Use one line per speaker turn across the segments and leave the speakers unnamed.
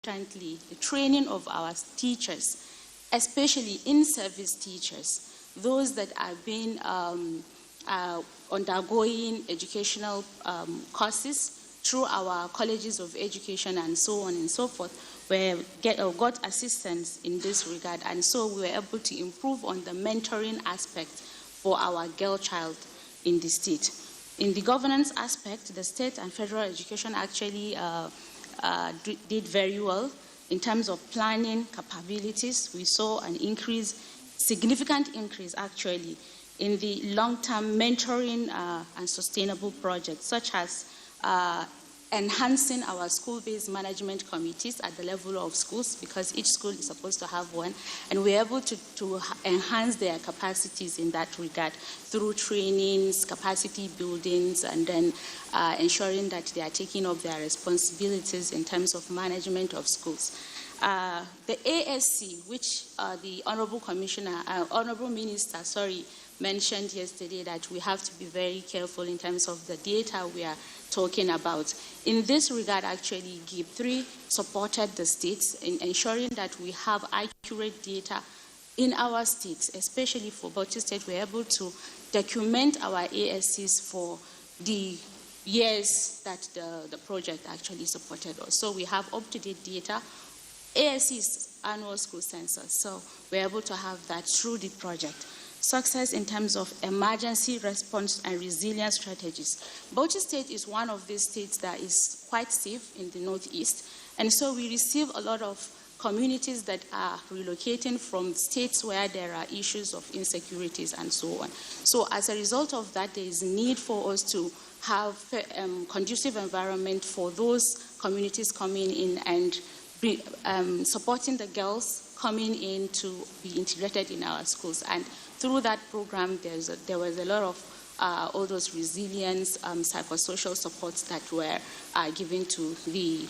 importantly, the training of our teachers, especially in-service teachers, those that have been undergoing educational courses through our colleges of education and so on and so forth, got assistance in this regard, and so we were able to improve on the mentoring aspect for our girl child in the state. In the governance aspect, the state and federal education actually did very well in terms of planning capabilities. We saw an increase, significant increase actually, in the long-term mentoring and sustainable projects, such as enhancing our school-based management committees at the level of schools, because each school is supposed to have one, and we're able to enhance their capacities in that regard through trainings, capacity buildings, and then ensuring that they are taking up their responsibilities in terms of management of schools. The ASC, which the Honorable Minister, mentioned yesterday, that we have to be very careful in terms of the data we are talking about. In this regard, actually, GIB 3 supported the states in ensuring that we have accurate data in our states, especially for Bauchi State. We're able to document our ASCs for the years that the project actually supported us. So we have up-to-date data. ASC's annual school census, so we're able to have that through the project. Success in terms of emergency response and resilience strategies. Bauchi State is one of these states that is quite safe in the northeast, and so we receive a lot of communities that are relocating from states where there are issues of insecurities and so on. So as a result of that, there is need for us to have conducive environment for those communities coming in and supporting the girls coming in to be integrated in our schools. And through that program, there was a lot of all those resilience, psychosocial supports that were given to the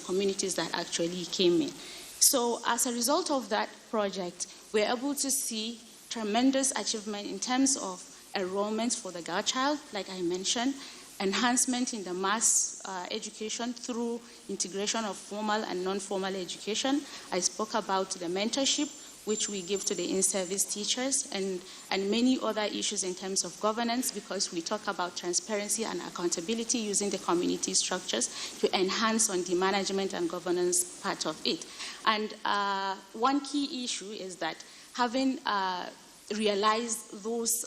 communities that actually came in. So as a result of that project, we're able to see tremendous achievement in terms of enrollment for the girl child, like I mentioned, enhancement in the mass education through integration of formal and non-formal education. I spoke about the mentorship, which we give to the in-service teachers, and many other issues in terms of governance, because we talk about transparency and accountability using the community structures to enhance on the management and governance part of it. And one key issue is that having realized those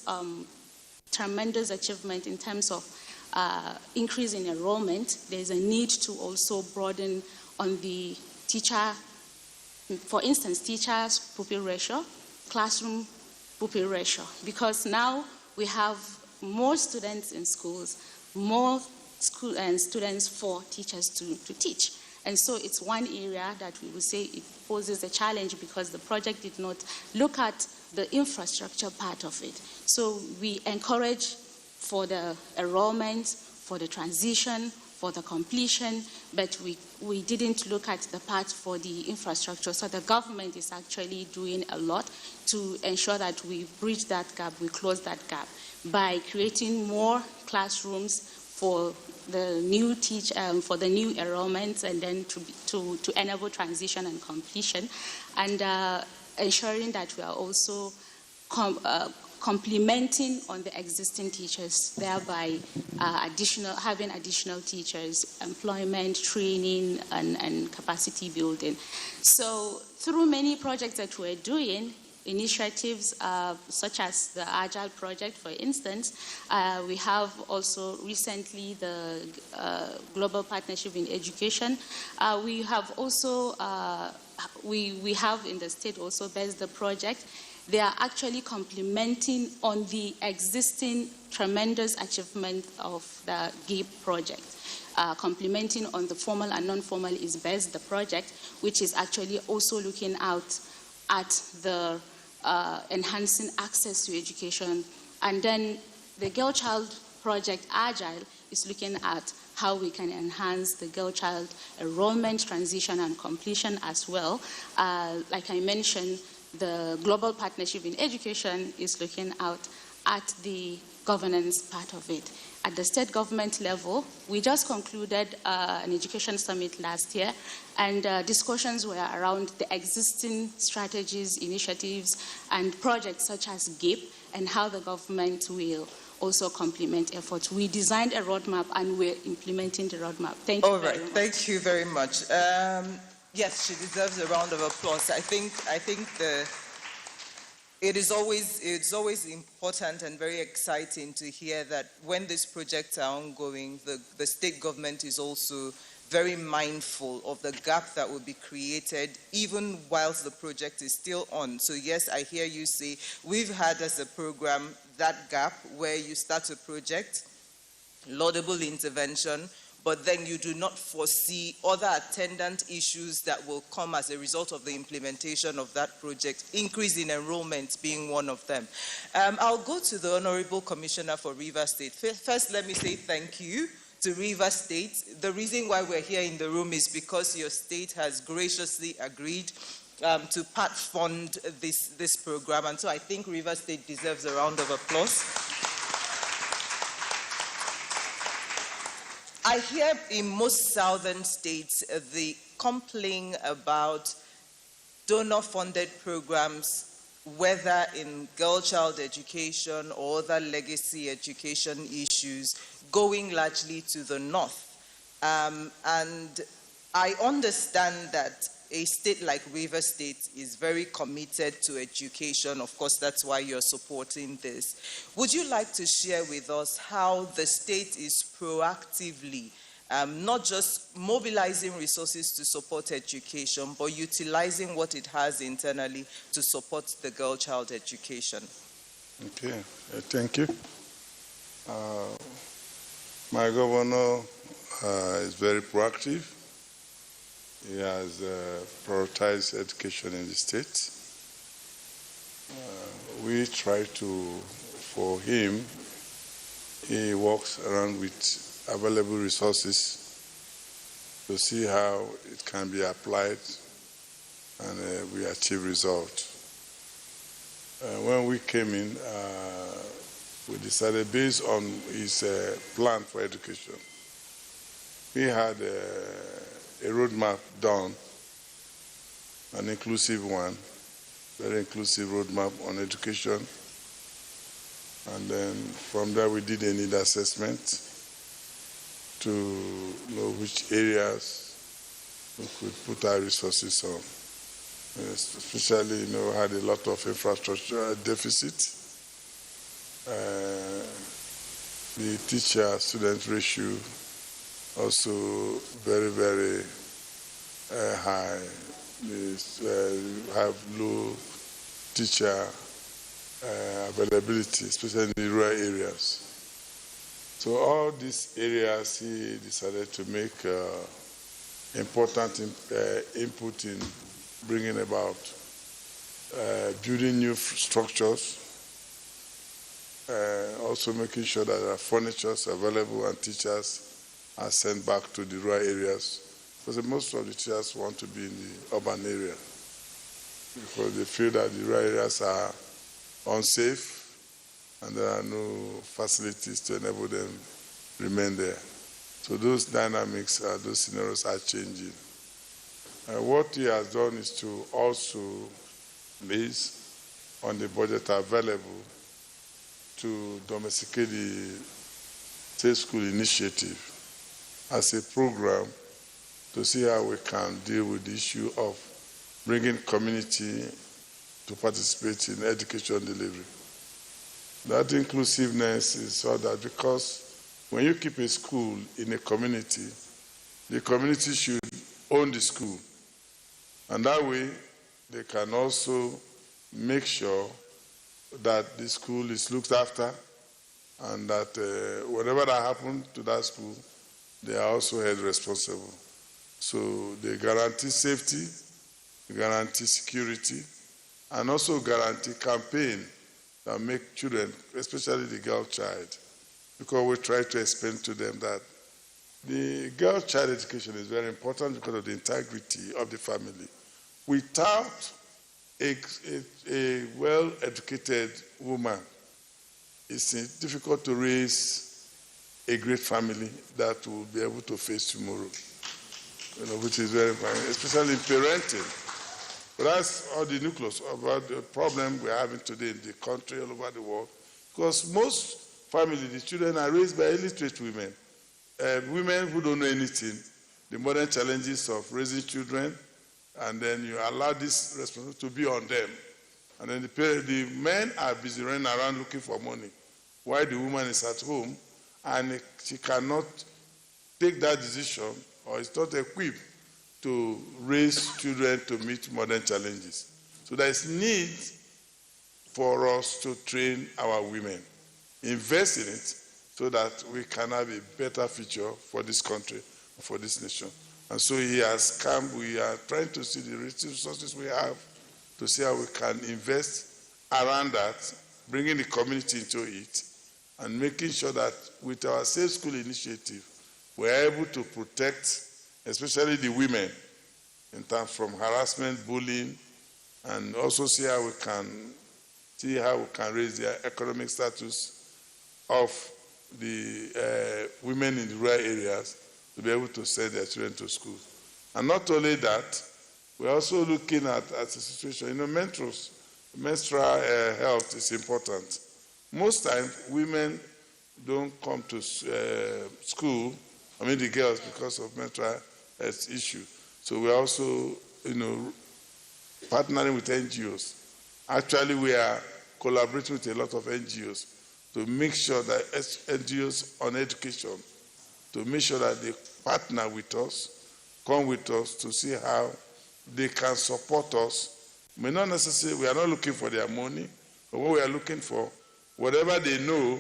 tremendous achievements in terms of increase in enrollment, there's a need to also broaden on the teacher, for instance, teachers' pupil ratio, classroom pupil ratio, because now we have more students in schools, more students for teachers to teach. And so it's one area that we would say it poses a challenge, because the project did not look at the infrastructure part of it. So we encourage for the enrollment, for the transition, for the completion, but we didn't look at the part for the infrastructure. So the government is actually doing a lot to ensure that we bridge that gap, we close that gap by creating more classrooms for the new for the new enrollments, and then to enable transition and completion, and ensuring that we are also complementing on the existing teachers, thereby having additional teachers, employment, training, and capacity building. So through many projects that we're doing, initiatives such as the Agile project, for instance, we have also recently the Global Partnership in Education. We have also, we have in the state also based the project. They are actually complementing on the existing tremendous achievement of the GIB project. Complementing on the formal and non-formal is best the project, which is actually also looking out at the enhancing access to education. And then the Girl Child project, Agile, is looking at how we can enhance the girl child enrollment, transition, and completion as well. Like I mentioned, the Global Partnership in Education is looking out at the governance part of it. at the state government level. We just concluded an education summit last year, and discussions were around the existing strategies, initiatives, and projects such as GAPE, and how the government will also complement efforts. We designed a roadmap, and we're implementing the roadmap. Thank you very much.
Thank you very much. Yes, she deserves a round of applause. I think it's always important and very exciting to hear that when these projects are ongoing, the state government is also very mindful of the gap that will be created even whilst the project is still on. So yes, I hear you say, we've had as a program that gap where you start a project, laudable intervention, but then you do not foresee other attendant issues that will come as a result of the implementation of that project, increase in enrollment being one of them. I'll go to the Honorable Commissioner for Rivers State. First, let me say thank you to Rivers State. The reason why we're here in the room is because your state has graciously agreed to part fund this program, and so I think Rivers State deserves a round of applause. I hear in most southern states the complaint about donor-funded programs, whether in girl child education or other legacy education issues, going largely to the north. And I understand that a state like Rivers State is very committed to education. Of course, that's why you're supporting this. Would you like to share with us how the state is proactively, not just mobilizing resources to support education, but utilizing what it has internally to support the girl child education?
Okay, thank you. My governor is very proactive. He has prioritized education in the state. We try to, for him, he works around with available resources to see how it can be applied and we achieve results. When we came in, we decided based on his plan for education. We had a roadmap done, an inclusive one, very inclusive roadmap on education. And then from there we did a need assessment to know which areas we could put our resources on. Especially, had a lot of infrastructure deficit. The teacher-student ratio also very, very high. They have low teacher availability, especially in the rural areas. So all these areas he decided to make important input in bringing about building new structures, also making sure that there are furnitures available and teachers are sent back to the rural areas, because most of the teachers want to be in the urban area because they feel that the rural areas are unsafe and there are no facilities to enable them remain there. So those dynamics, those scenarios are changing. What he has done is to also, based on the budget available, to domesticate the State School Initiative as a program to see how we can deal with the issue of bringing community to participate in education delivery. That inclusiveness is so that because when you keep a school in a community, the community should own the school. And that way, they can also make sure that the school is looked after and that whatever that happens to that school, they are also held responsible. So they guarantee safety, they guarantee security, and also guarantee campaign that make children, especially the girl child, because we try to explain to them that the girl child education is very important because of the integrity of the family. Without a well-educated woman, it's difficult to raise a great family that will be able to face tomorrow, which is very important, especially in parenting. But that's all the nucleus about the problem we're having today in the country, all over the world. Because most families, the children are raised by illiterate women. Women who don't know anything, the modern challenges of raising children, and then you allow this responsibility to be on them. And then the men are busy running around looking for money, while the woman is at home, and she cannot take that decision, or is not equipped to raise children to meet modern challenges. So there is need for us to train our women, invest in it, so that we can have a better future for this country, for this nation. And so he has come, we are trying to see the resources we have to see how we can invest around that, bringing the community into it, and making sure that with our Safe School initiative, we're able to protect especially the women in terms from harassment, bullying, and also see how we can raise their economic status of the women in the rural areas to be able to send their children to school. And not only that, we're also looking at the situation, menstrual health is important. Most times, women don't come to school, the girls, because of menstrual health issue. So we're also, partnering with NGOs. Actually, we are collaborating with a lot of NGOs to make sure that NGOs on education, to make sure that they partner with us, come with us to see how they can support us. We are not looking for their money, but what we are looking for, whatever they know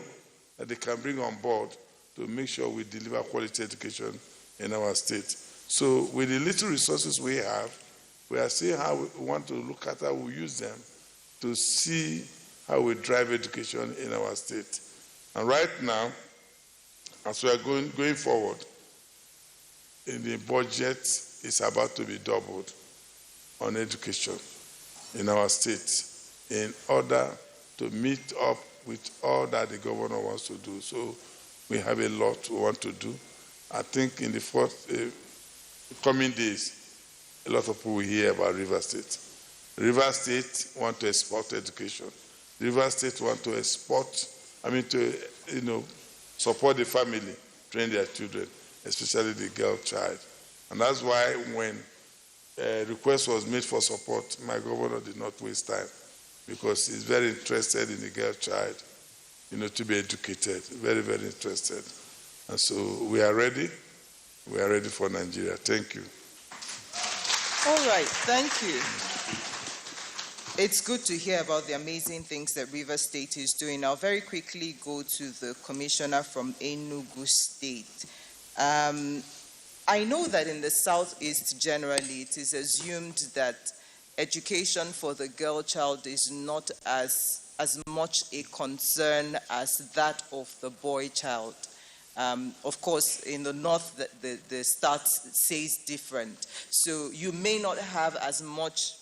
that they can bring on board to make sure we deliver quality education in our state. So with the little resources we have, we are seeing how we want to look at how we use them to see how we drive education in our state. And right now, as we are going forward, in the budget is about to be doubled on education in our state in order to meet up with all that the governor wants to do. So we have a lot we want to do. I think in the coming days, a lot of people will hear about River State. River State want to export education. River State want to support the family, train their children, especially the girl child. And that's why when a request was made for support, my governor did not waste time, because he's very interested in the girl child, to be educated, very, very interested. And so we are ready. We are ready for Nigeria. Thank you.
All right, thank you. It's good to hear about the amazing things that River State is doing. I'll very quickly go to the commissioner from Enugu State. I know that in the Southeast generally, it is assumed that education for the girl child is not as much a concern as that of the boy child. Of course, in the north, the stats says different. So you may not have as much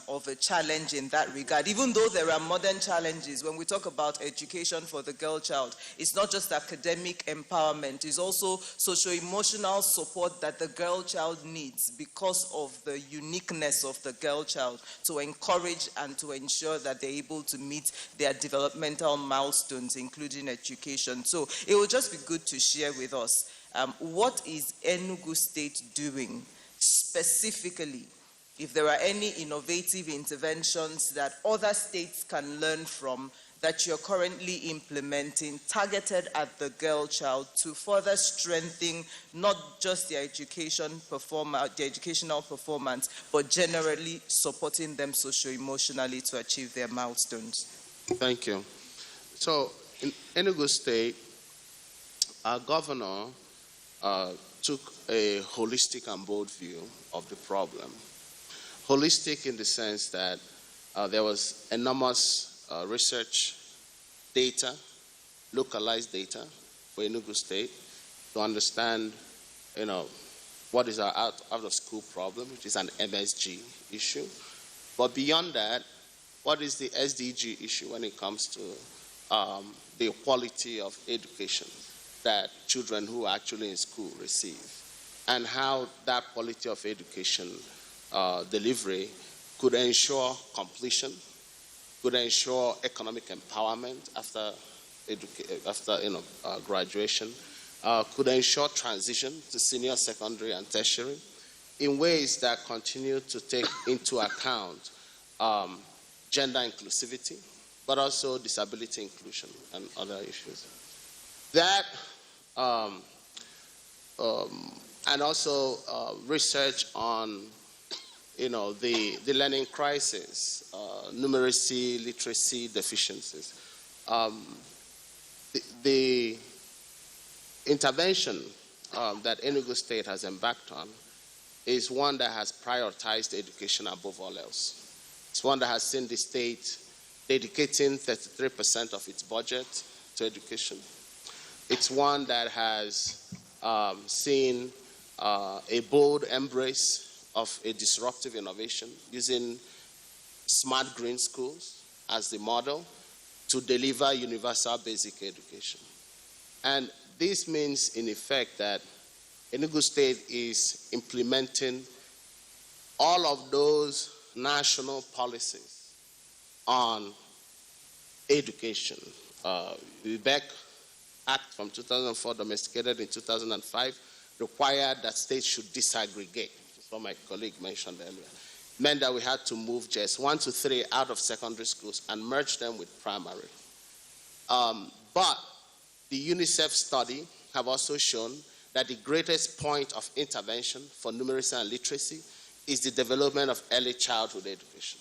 of a challenge in that regard, even though there are modern challenges. When we talk about education for the girl child, it's not just academic empowerment, it's also socio-emotional support that the girl child needs because of the uniqueness of the girl child, to encourage and to ensure that they're able to meet their developmental milestones, including education. So it will just be good to share with us what is Enugu State doing specifically, if there are any innovative interventions that other states can learn from that you're currently implementing, targeted at the girl child to further strengthen not just their educational performance, but generally supporting them socio-emotionally to achieve their milestones.
Thank you. So in Enugu State, our governor took a holistic and bold view of the problem. Holistic in the sense that there was enormous research data, localized data for Enugu State to understand, what is our out of school problem, which is an MSG issue. But beyond that, what is the SDG issue when it comes to the quality of education that children who are actually in school receive, and how that quality of education delivery could ensure completion, could ensure economic empowerment after graduation, could ensure transition to senior secondary and tertiary in ways that continue to take into account gender inclusivity, but also disability inclusion and other issues. That and also research on the learning crisis, numeracy, literacy deficiencies. The intervention that Enugu State has embarked on is one that has prioritized education above all else. It's one that has seen the state dedicating 33% of its budget to education. It's one that has seen a bold embrace of a disruptive innovation using smart green schools as the model to deliver universal basic education. And this means, in effect, that Enugu State is implementing all of those national policies on education. The Beck Act from 2004, domesticated in 2005, required that states should disaggregate, that's what my colleague mentioned earlier. It meant that we had to move just 1 to 3 out of secondary schools and merge them with primary. But the UNICEF study have also shown that the greatest point of intervention for numeracy and literacy is the development of early childhood education.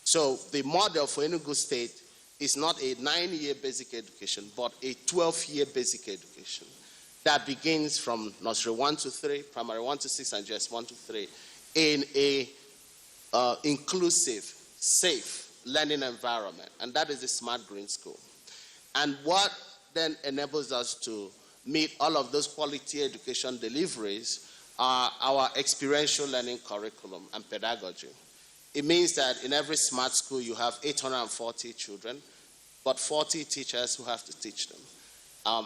So the model for Enugu State is not a 9-year basic education, but a 12-year basic education that begins from nursery 1 to 3, primary 1 to 6, and just 1 to 3 in a inclusive, safe learning environment. And that is the Smart Green School. And what then enables us to meet all of those quality education deliveries are our experiential learning curriculum and pedagogy. It means that in every smart school you have 840 children, but 40 teachers who have to teach them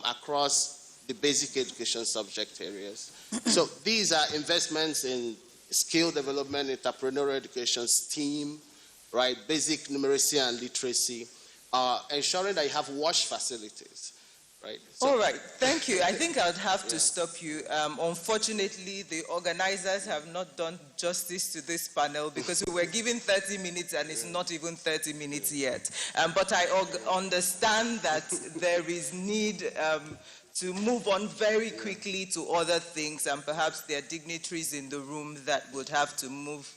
across the basic education subject areas. So these are investments in skill development, entrepreneurial education, STEAM, right, basic numeracy and literacy, ensuring that you have wash facilities. Right. So,
all right, thank you. I think I'd have to stop you. Unfortunately, the organizers have not done justice to this panel because we were given 30 minutes and it's not even 30 minutes yet. But I understand that there is need to move on very quickly to other things, and perhaps there are dignitaries in the room that would have to move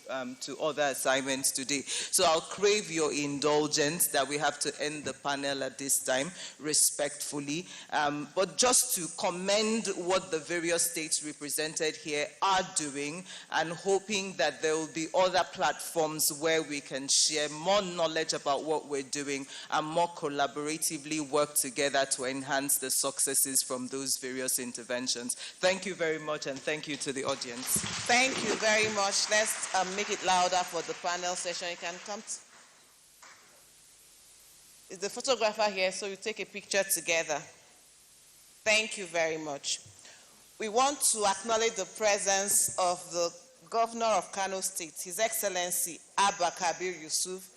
to other assignments today. So I'll crave your indulgence that we have to end the panel at this time, respectfully. But just to commend what the various states represented here are doing, and hoping that there will be other platforms where we can share more knowledge about what we're doing and more collaboratively work together to enhance the successes from those various interventions. Thank you very much, and thank you to the audience.
Thank you very much. Let's make it louder for the panel session. You can come. Is the photographer here, so you take a picture together? Thank you very much. We want to acknowledge the presence of the Governor of Kano State, His Excellency Abba Kabir Yusuf,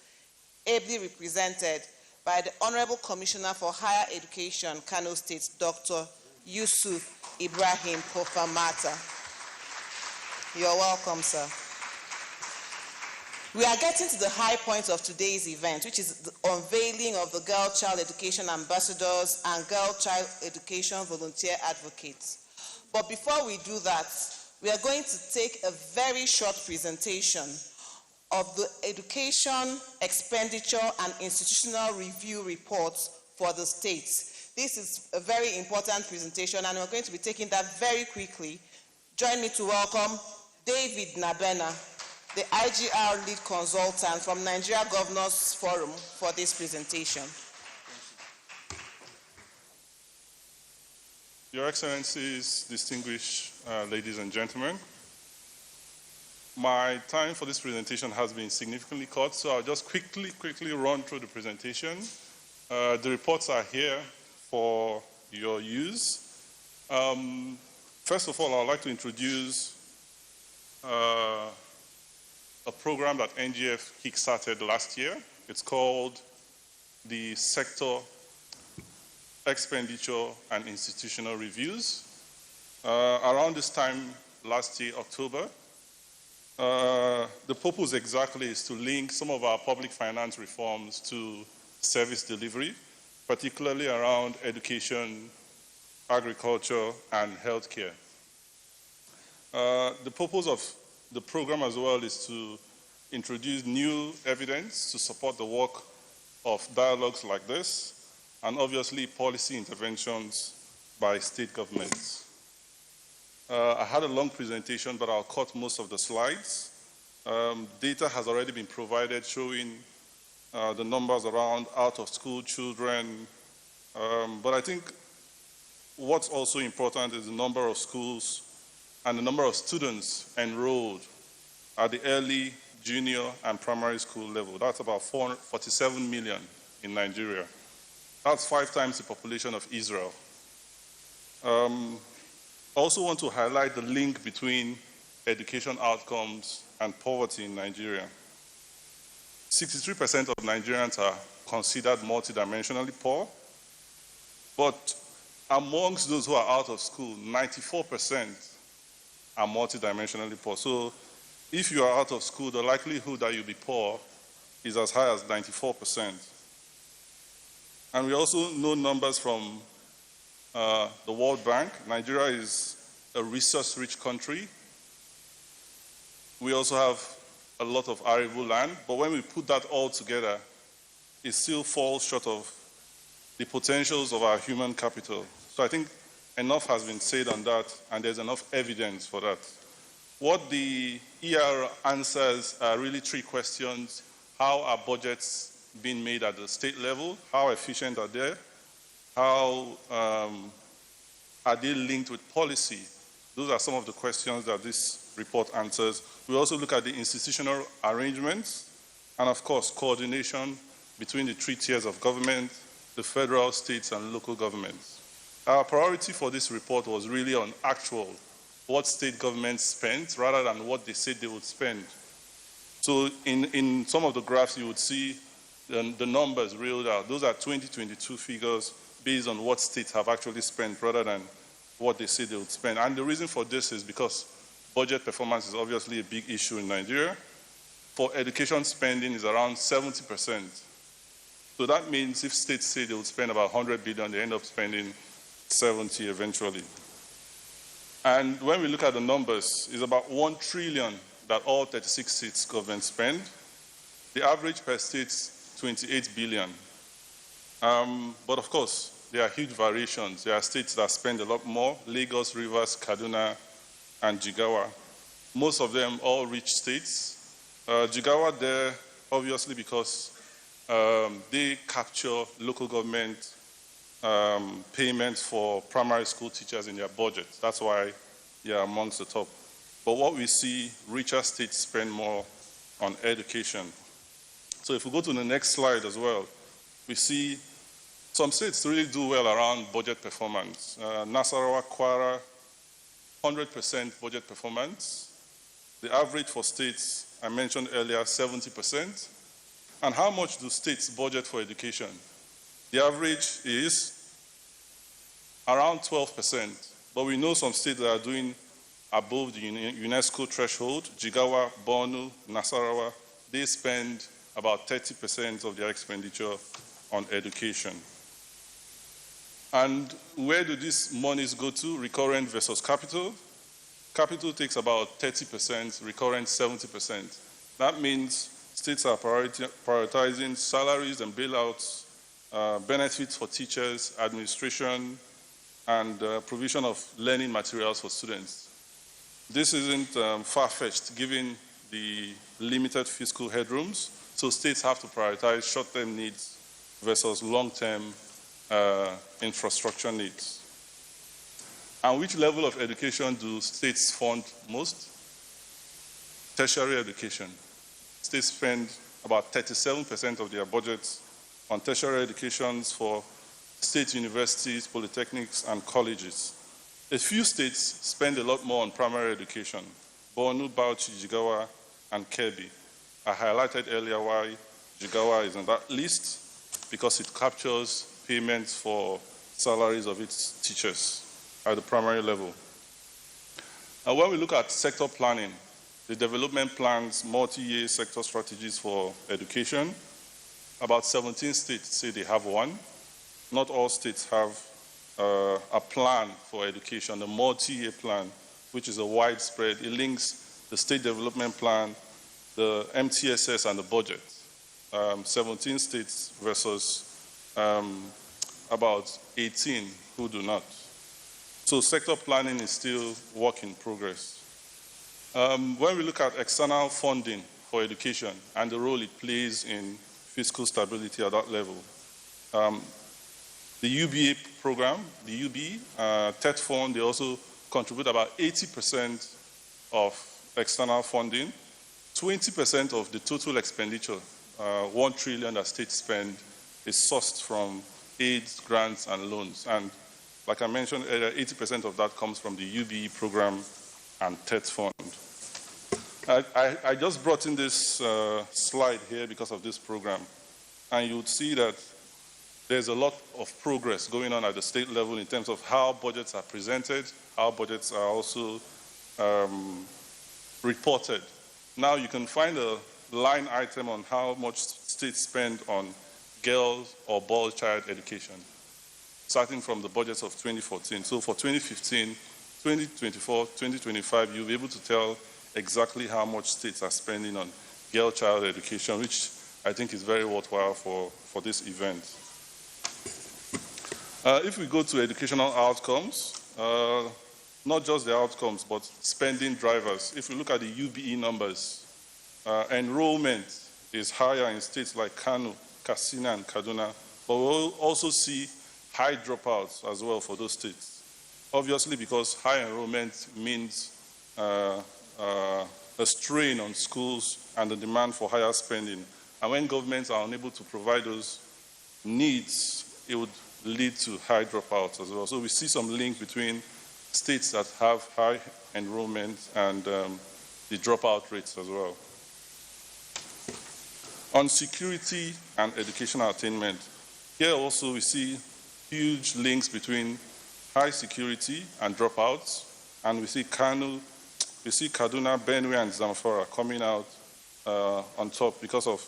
ably represented by the Honorable Commissioner for Higher Education, Kano State, Dr. Yusuf Ibrahim Pofamata. You're welcome, sir. We are getting to the high point of today's event, which is the unveiling of the Girl Child Education Ambassadors and Girl Child Education Volunteer Advocates. But before we do that, we are going to take a very short presentation of the Education Expenditure and Institutional Review Reports for the states. This is a very important presentation, and we're going to be taking that very quickly. Join me to welcome David Nabena, the IGR lead consultant from Nigeria Governors Forum, for this presentation.
Your Excellencies, distinguished ladies and gentlemen, my time for this presentation has been significantly cut, so I'll just quickly run through the presentation. The reports are here for your use. First of all, I'd like to introduce a program that NGF kickstarted last year. It's called the Sector Expenditure and Institutional Reviews. Around this time last year, October, the purpose exactly is to link some of our public finance reforms to service delivery, particularly around education, agriculture, and healthcare. The purpose of the program as well is to introduce new evidence to support the work of dialogues like this, and obviously policy interventions by state governments. I had a long presentation, but I'll cut most of the slides. Data has already been provided showing the numbers around out-of-school children, but I think what's also important is the number of schools and the number of students enrolled at the early, junior, and primary school level. That's about 47 million in Nigeria. That's 5 times the population of Israel. Also want to highlight the link between education outcomes and poverty in Nigeria. 63% of Nigerians are considered multidimensionally poor, but amongst those who are out of school, 94% are multidimensionally poor. So if you are out of school, the likelihood that you'll be poor is as high as 94%. And we also know numbers from the World Bank. Nigeria is a resource-rich country. We also have a lot of arable land, but when we put that all together, it still falls short of the potentials of our human capital. So I think enough has been said on that, and there's enough evidence for that. What the ER answers are really 3 questions. How are budgets being made at the state level? How efficient are they? How are they linked with policy? Those are some of the questions that this report answers. We also look at the institutional arrangements and, of course, coordination between the 3 tiers of government, the federal, states, and local governments. Our priority for this report was really on actual, what state governments spent rather than what they said they would spend. So in some of the graphs, you would see the numbers reeled out. Those are 2022 figures based on what states have actually spent rather than what they say they would spend. And the reason for this is because budget performance is obviously a big issue in Nigeria. For education spending is around 70%. So that means if states say they would spend about 100 billion, they end up spending 70 eventually. And when we look at the numbers, it's about 1 trillion that all 36 states government spend. The average per state is 28 billion. But of course, there are huge variations. There are states that spend a lot more: Lagos, Rivers, Kaduna, and Jigawa. Most of them all rich states. Jigawa there, obviously, because they capture local government payments for primary school teachers in their budget. That's why they are amongst the top. But what we see, richer states spend more on education. So if we go to the next slide as well, we see some states really do well around budget performance. Nasarawa, Kwara, 100% budget performance. The average for states, I mentioned earlier, 70%. And how much do states budget for education? The average is around 12%. But we know some states that are doing above the UNESCO threshold. Jigawa, Borno, Nasarawa, they spend about 30% of their expenditure on education. And where do these monies go to? Recurrent versus capital. Capital takes about 30%, recurrent 70%. That means states are prioritizing salaries and bailouts, benefits for teachers, administration, and provision of learning materials for students. This isn't far-fetched given the limited fiscal headrooms, so states have to prioritize short-term needs versus long-term infrastructure needs. And which level of education do states fund most? tertiary education. States spend about 37% of their budgets on tertiary educations for state universities, polytechnics, and colleges. A few states spend a lot more on primary education. Borno, Bauchi, Jigawa, and Kebbi. I highlighted earlier why Jigawa is on that list, because it captures payments for salaries of its teachers at the primary level. Now, when we look at sector planning, the development plans multi-year sector strategies for education, about 17 states say they have one. Not all states have a plan for education, a multi-year plan, which is a widespread. It links the state development plan, the MTSS, and the budget. 17 states versus about 18 who do not. So sector planning is still work in progress. When we look at external funding for education and the role it plays in fiscal stability at that level, the UBA program, the UB, TET fund, they also contribute about 80% of external funding. 20% of the total expenditure, 1 trillion that states spend, is sourced from aid, grants, and loans. And like I mentioned earlier, 80% of that comes from the UBE program and TET fund. I just brought in this slide here because of this program. And you would see that there's a lot of progress going on at the state level in terms of how budgets are presented, how budgets are also reported. Now you can find a line item on how much states spend on girls or boy child education, starting from the budgets of 2014. So for 2015, 2024, 2025, you'll be able to tell exactly how much states are spending on girl child education, which I think is very worthwhile for this event. If we go to educational outcomes, not just the outcomes, but spending drivers. If we look at the UBE numbers, enrollment is higher in states like Kano, Katsina, and Kaduna, but we'll also see high dropouts as well for those states. Obviously, because high enrollment means a strain on schools and the demand for higher spending. And when governments are unable to provide those needs, it would lead to high dropouts as well. So we see some link between states that have high enrollment and the dropout rates as well. On security and educational attainment, here also we see huge links between high security and dropouts, and we see Kano, we see Kaduna, Benue, and Zamfara coming out on top because of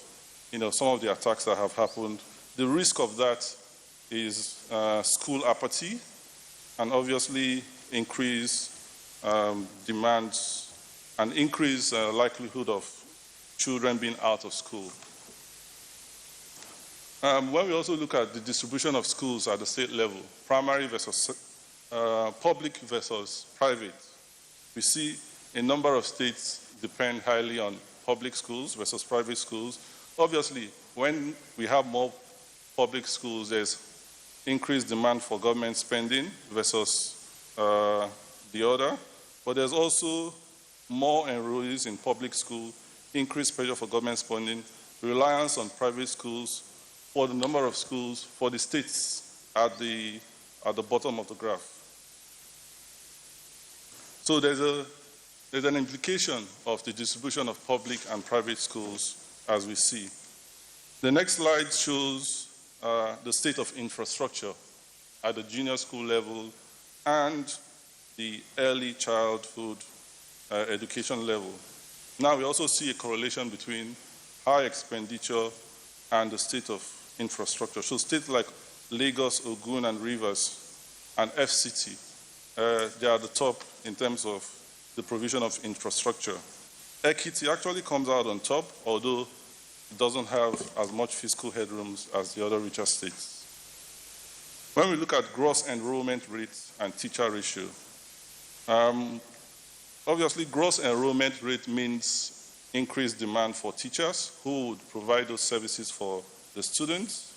some of the attacks that have happened. The risk of that is school apathy and obviously increased demands and increased likelihood of children being out of school. When we also look at the distribution of schools at the state level, primary versus public versus private, we see a number of states depend highly on public schools versus private schools. Obviously, when we have more public schools, there's increased demand for government spending versus the other, but there's also more enrollees in public school, increased pressure for government spending, reliance on private schools for the number of schools for the states at the bottom of the graph. So there's an implication of the distribution of public and private schools as we see. The next slide shows the state of infrastructure at the junior school level and the early childhood education level. Now we also see a correlation between high expenditure and the state of infrastructure. So states like Lagos, Ogun, and Rivers, and FCT, they are at the top in terms of the provision of infrastructure. Ekiti actually comes out on top, although it doesn't have as much fiscal headrooms as the other richer states. When we look at gross enrollment rates and teacher ratio, obviously gross enrollment rate means increased demand for teachers who would provide those services for the students,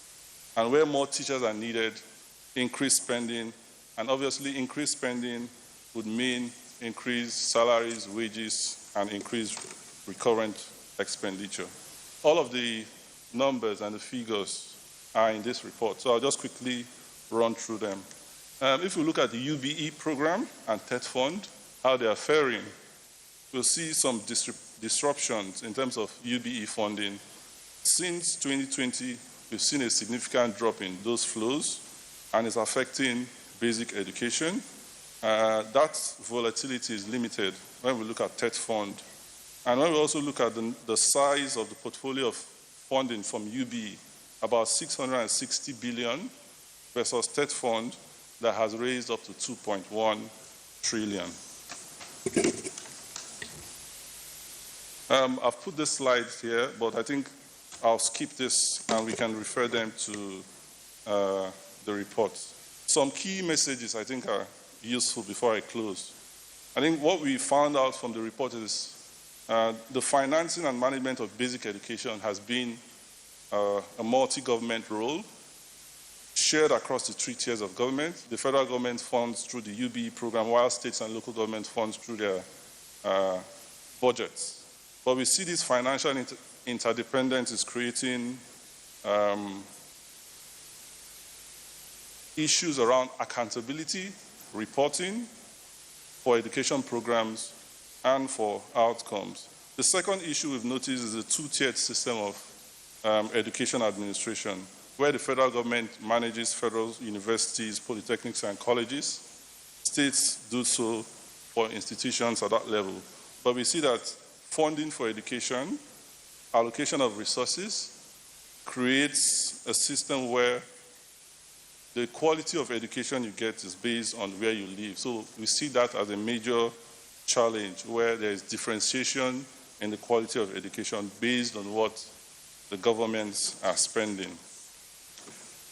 and where more teachers are needed, increased spending, and obviously increased spending would mean increased salaries, wages, and increased recurrent expenditure. All of the numbers and the figures are in this report, so I'll just quickly run through them. If we look at the UBE program and TET fund, how they are faring, we'll see some disruptions in terms of UBE funding. Since 2020, we've seen a significant drop in those flows, and it's affecting basic education. That volatility is limited when we look at TET fund. And when we also look at the size of the portfolio of funding from UBE, about 660 billion versus TET fund that has raised up to 2.1 trillion. I've put this slide here, but I think I'll skip this and we can refer them to the report. Some key messages I think are useful before I close. I think what we found out from the report is the financing and management of basic education has been a multi-government role shared across the 3 tiers of government. The federal government funds through the UBE program, while states and local government funds through their budgets. But we see this financial interdependence is creating issues around accountability, reporting for education programs and for outcomes. The second issue we've noticed is the 2-tiered system of education administration, where the federal government manages federal universities, polytechnics, and colleges. States do so for institutions at that level. But we see that funding for education, allocation of resources, creates a system where the quality of education you get is based on where you live. So we see that as a major challenge, where there is differentiation in the quality of education based on what the governments are spending.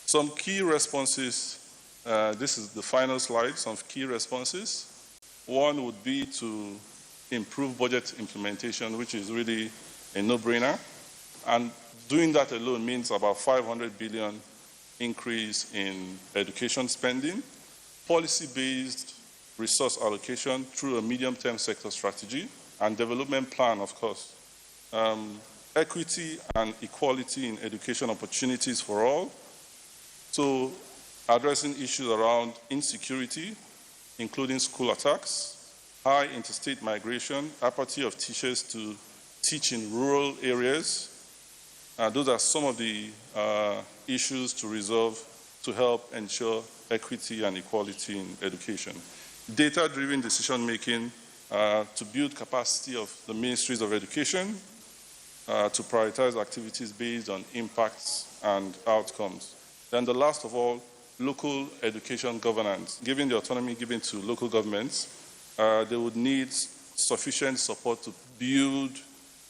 Some key responses, this is the final slide, some key responses. One would be to improve budget implementation, which is really a no-brainer. And doing that alone means about 500 billion increase in education spending, policy-based resource allocation through a medium-term sector strategy, and development plan, of course. Equity and equality in education opportunities for all. So addressing issues around insecurity, including school attacks, high interstate migration, apathy of teachers to teach in rural areas. Those are some of the issues to resolve to help ensure equity and equality in education. Data-driven decision-making to build capacity of the ministries of education to prioritize activities based on impacts and outcomes. Then the last of all, local education governance. Given the autonomy given to local governments, they would need sufficient support to build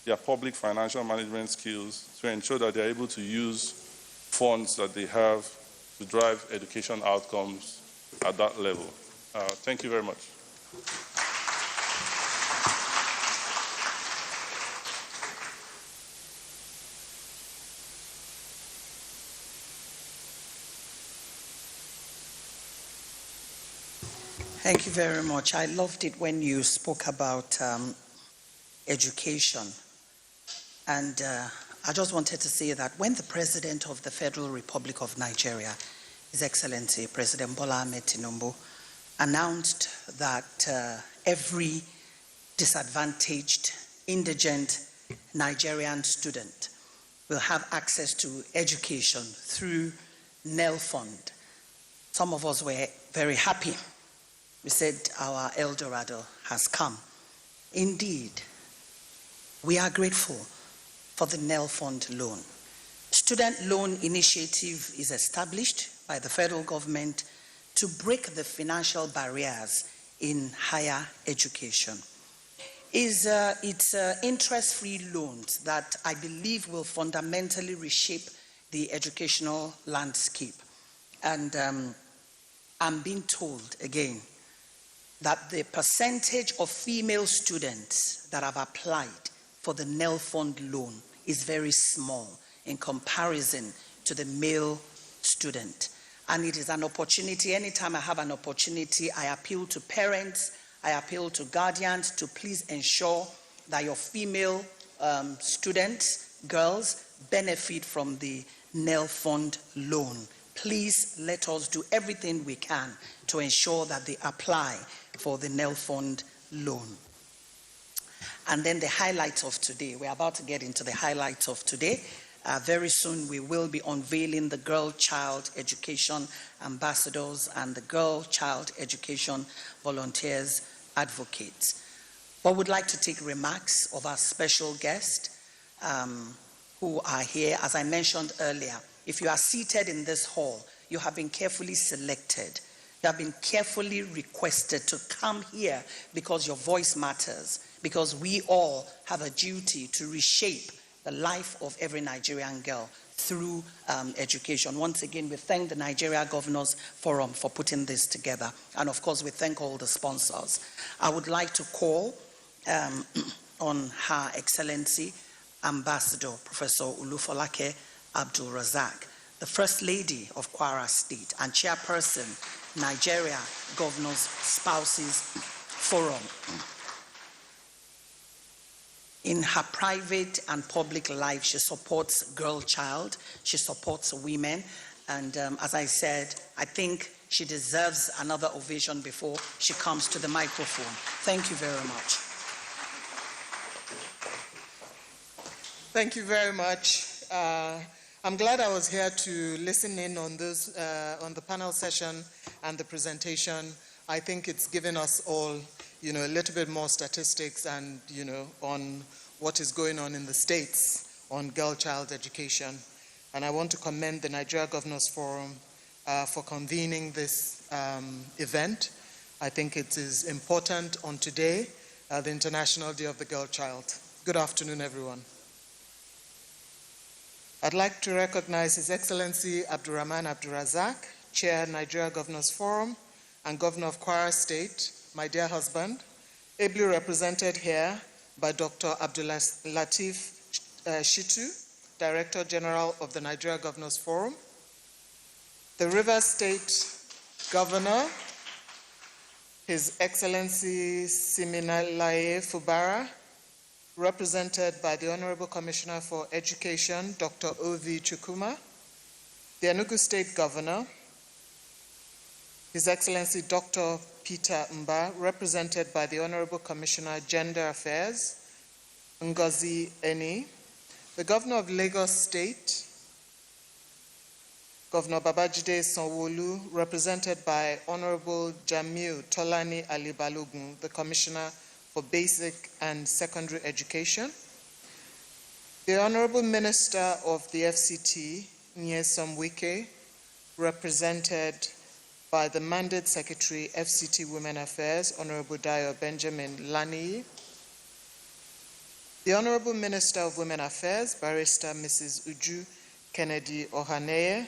their public financial management skills to ensure that they're able to use funds that they have to drive education outcomes at that level. Thank you very much.
Thank you very much. I loved it when you spoke about education. And I just wanted to say that when the President of the Federal Republic of Nigeria, His Excellency President Bola Ahmed Tinubu, announced that every disadvantaged, indigent Nigerian student will have access to education through NEL Fund, some of us were very happy. We said our El Dorado has come. Indeed, we are grateful for the NEL Fund loan. Student Loan Initiative is established by the federal government to break the financial barriers in higher education. It's interest-free loans that I believe will fundamentally reshape the educational landscape. And I'm being told again that the percentage of female students that have applied for the NEL Fund loan is very small in comparison to the male student. And it is an opportunity. Anytime I have an opportunity, I appeal to parents, I appeal to guardians to please ensure that your female students, girls, benefit from the NEL Fund loan. Please let us do everything we can to ensure that they apply for the NEL Fund loan. And then the highlights of today. We're about to get into the highlights of today. Very soon we will be unveiling the Girl Child Education Ambassadors and the Girl Child Education Volunteers Advocates. But we'd like to take remarks of our special guest who are here. As I mentioned earlier, if you are seated in this hall, you have been carefully selected. You have been carefully requested to come here because your voice matters, because we all have a duty to reshape the life of every Nigerian girl through education. Once again, we thank the Nigeria Governors Forum for putting this together. And of course, we thank all the sponsors. I would like to call on Her Excellency Ambassador Professor Olufolake Abdul-Razak, the First Lady of Kwara State and Chairperson, Nigeria Governors Spouses Forum. In her private and public life, she supports girl child, she supports women, and as I said, I think she deserves another ovation before she comes to the microphone. Thank you very much.
Thank you very much. I'm glad I was here to listen in on this, on the panel session and the presentation. I think it's given us all, a little bit more statistics and, on what is going on in the States on girl-child education. And I want to commend the Nigeria Governors Forum for convening this event. I think it is important on today, the International Day of the Girl Child. Good afternoon, everyone. I'd like to recognize His Excellency Abdurrahman Abdulrazak, Chair, Nigeria Governors Forum, and Governor of Kwara State, my dear husband, ably represented here by Dr. Abdulatif Shitu, Director General of the Nigeria Governors Forum, the Rivers State Governor, His Excellency Siminalaye Fubara, represented by the Honorable Commissioner for Education, Dr. Ovi Chukuma, the Enugu State Governor, His Excellency Dr. Peter Mba, represented by the Honorable Commissioner, Gender Affairs, Ngozi Eni, the Governor of Lagos State, Governor Babajide Sanwo-Olu, represented by Honorable Jamiu Tolani Ali Balogun, the Commissioner for Basic and Secondary Education, the Honorable Minister of the FCT, Nyesom Wike, represented by the Mandate Secretary, FCT Women Affairs, Honorable Dayo Benjamin Lani, the Honorable Minister of Women Affairs, Barrister Mrs. Uju Kennedy Ohaneye.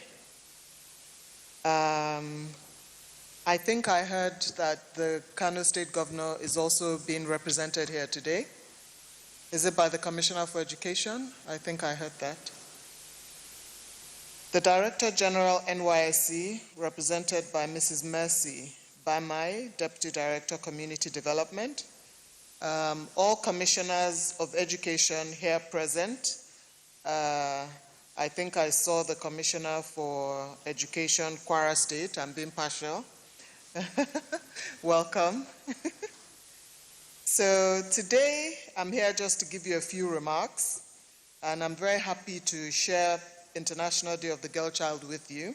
I think I heard that the Kano State Governor is also being represented here today. Is it by the Commissioner for Education? I think I heard that. The Director General NYSC, represented by Mrs. Mercy Bamai, Deputy Director Community Development. All Commissioners of Education here present. I think I saw the Commissioner for Education, Kwara State. I'm being partial. Welcome. So today, I'm here just to give you a few remarks, and I'm very happy to share International Day of the Girl Child with you.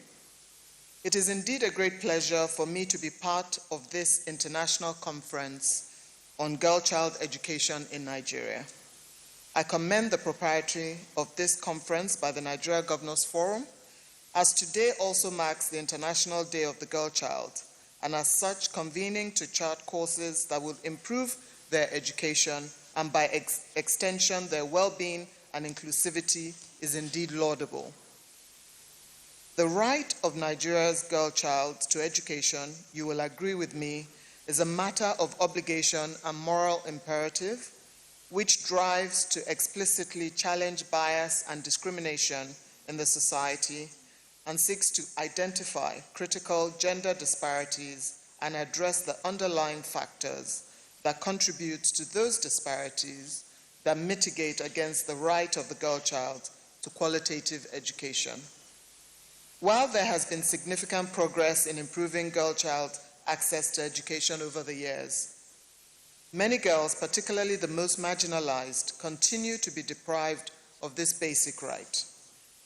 It is indeed a great pleasure for me to be part of this international conference on girl child education in Nigeria. I commend the proprietary of this conference by the Nigeria Governors Forum, as today also marks the International Day of the Girl Child, and as such convening to chart courses that will improve their education and by extension their well-being and inclusivity is indeed laudable. The right of Nigeria's girl child to education, you will agree with me, is a matter of obligation and moral imperative, which drives to explicitly challenge bias and discrimination in the society and seeks to identify critical gender disparities and address the underlying factors that contribute to those disparities that mitigate against the right of the girl child to qualitative education. While there has been significant progress in improving girl child access to education over the years, many girls, particularly the most marginalized, continue to be deprived of this basic right.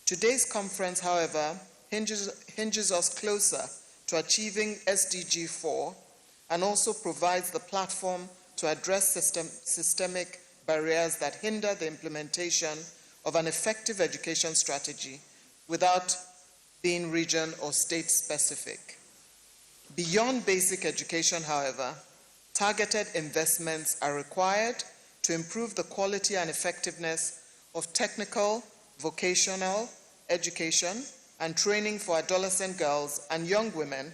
Today's conference, however, hinges us closer to achieving SDG 4 and also provides the platform to address systemic barriers that hinder the implementation of an effective education strategy without being region or state specific. Beyond basic education, however, targeted investments are required to improve the quality and effectiveness of technical, vocational education and training for adolescent girls and young women,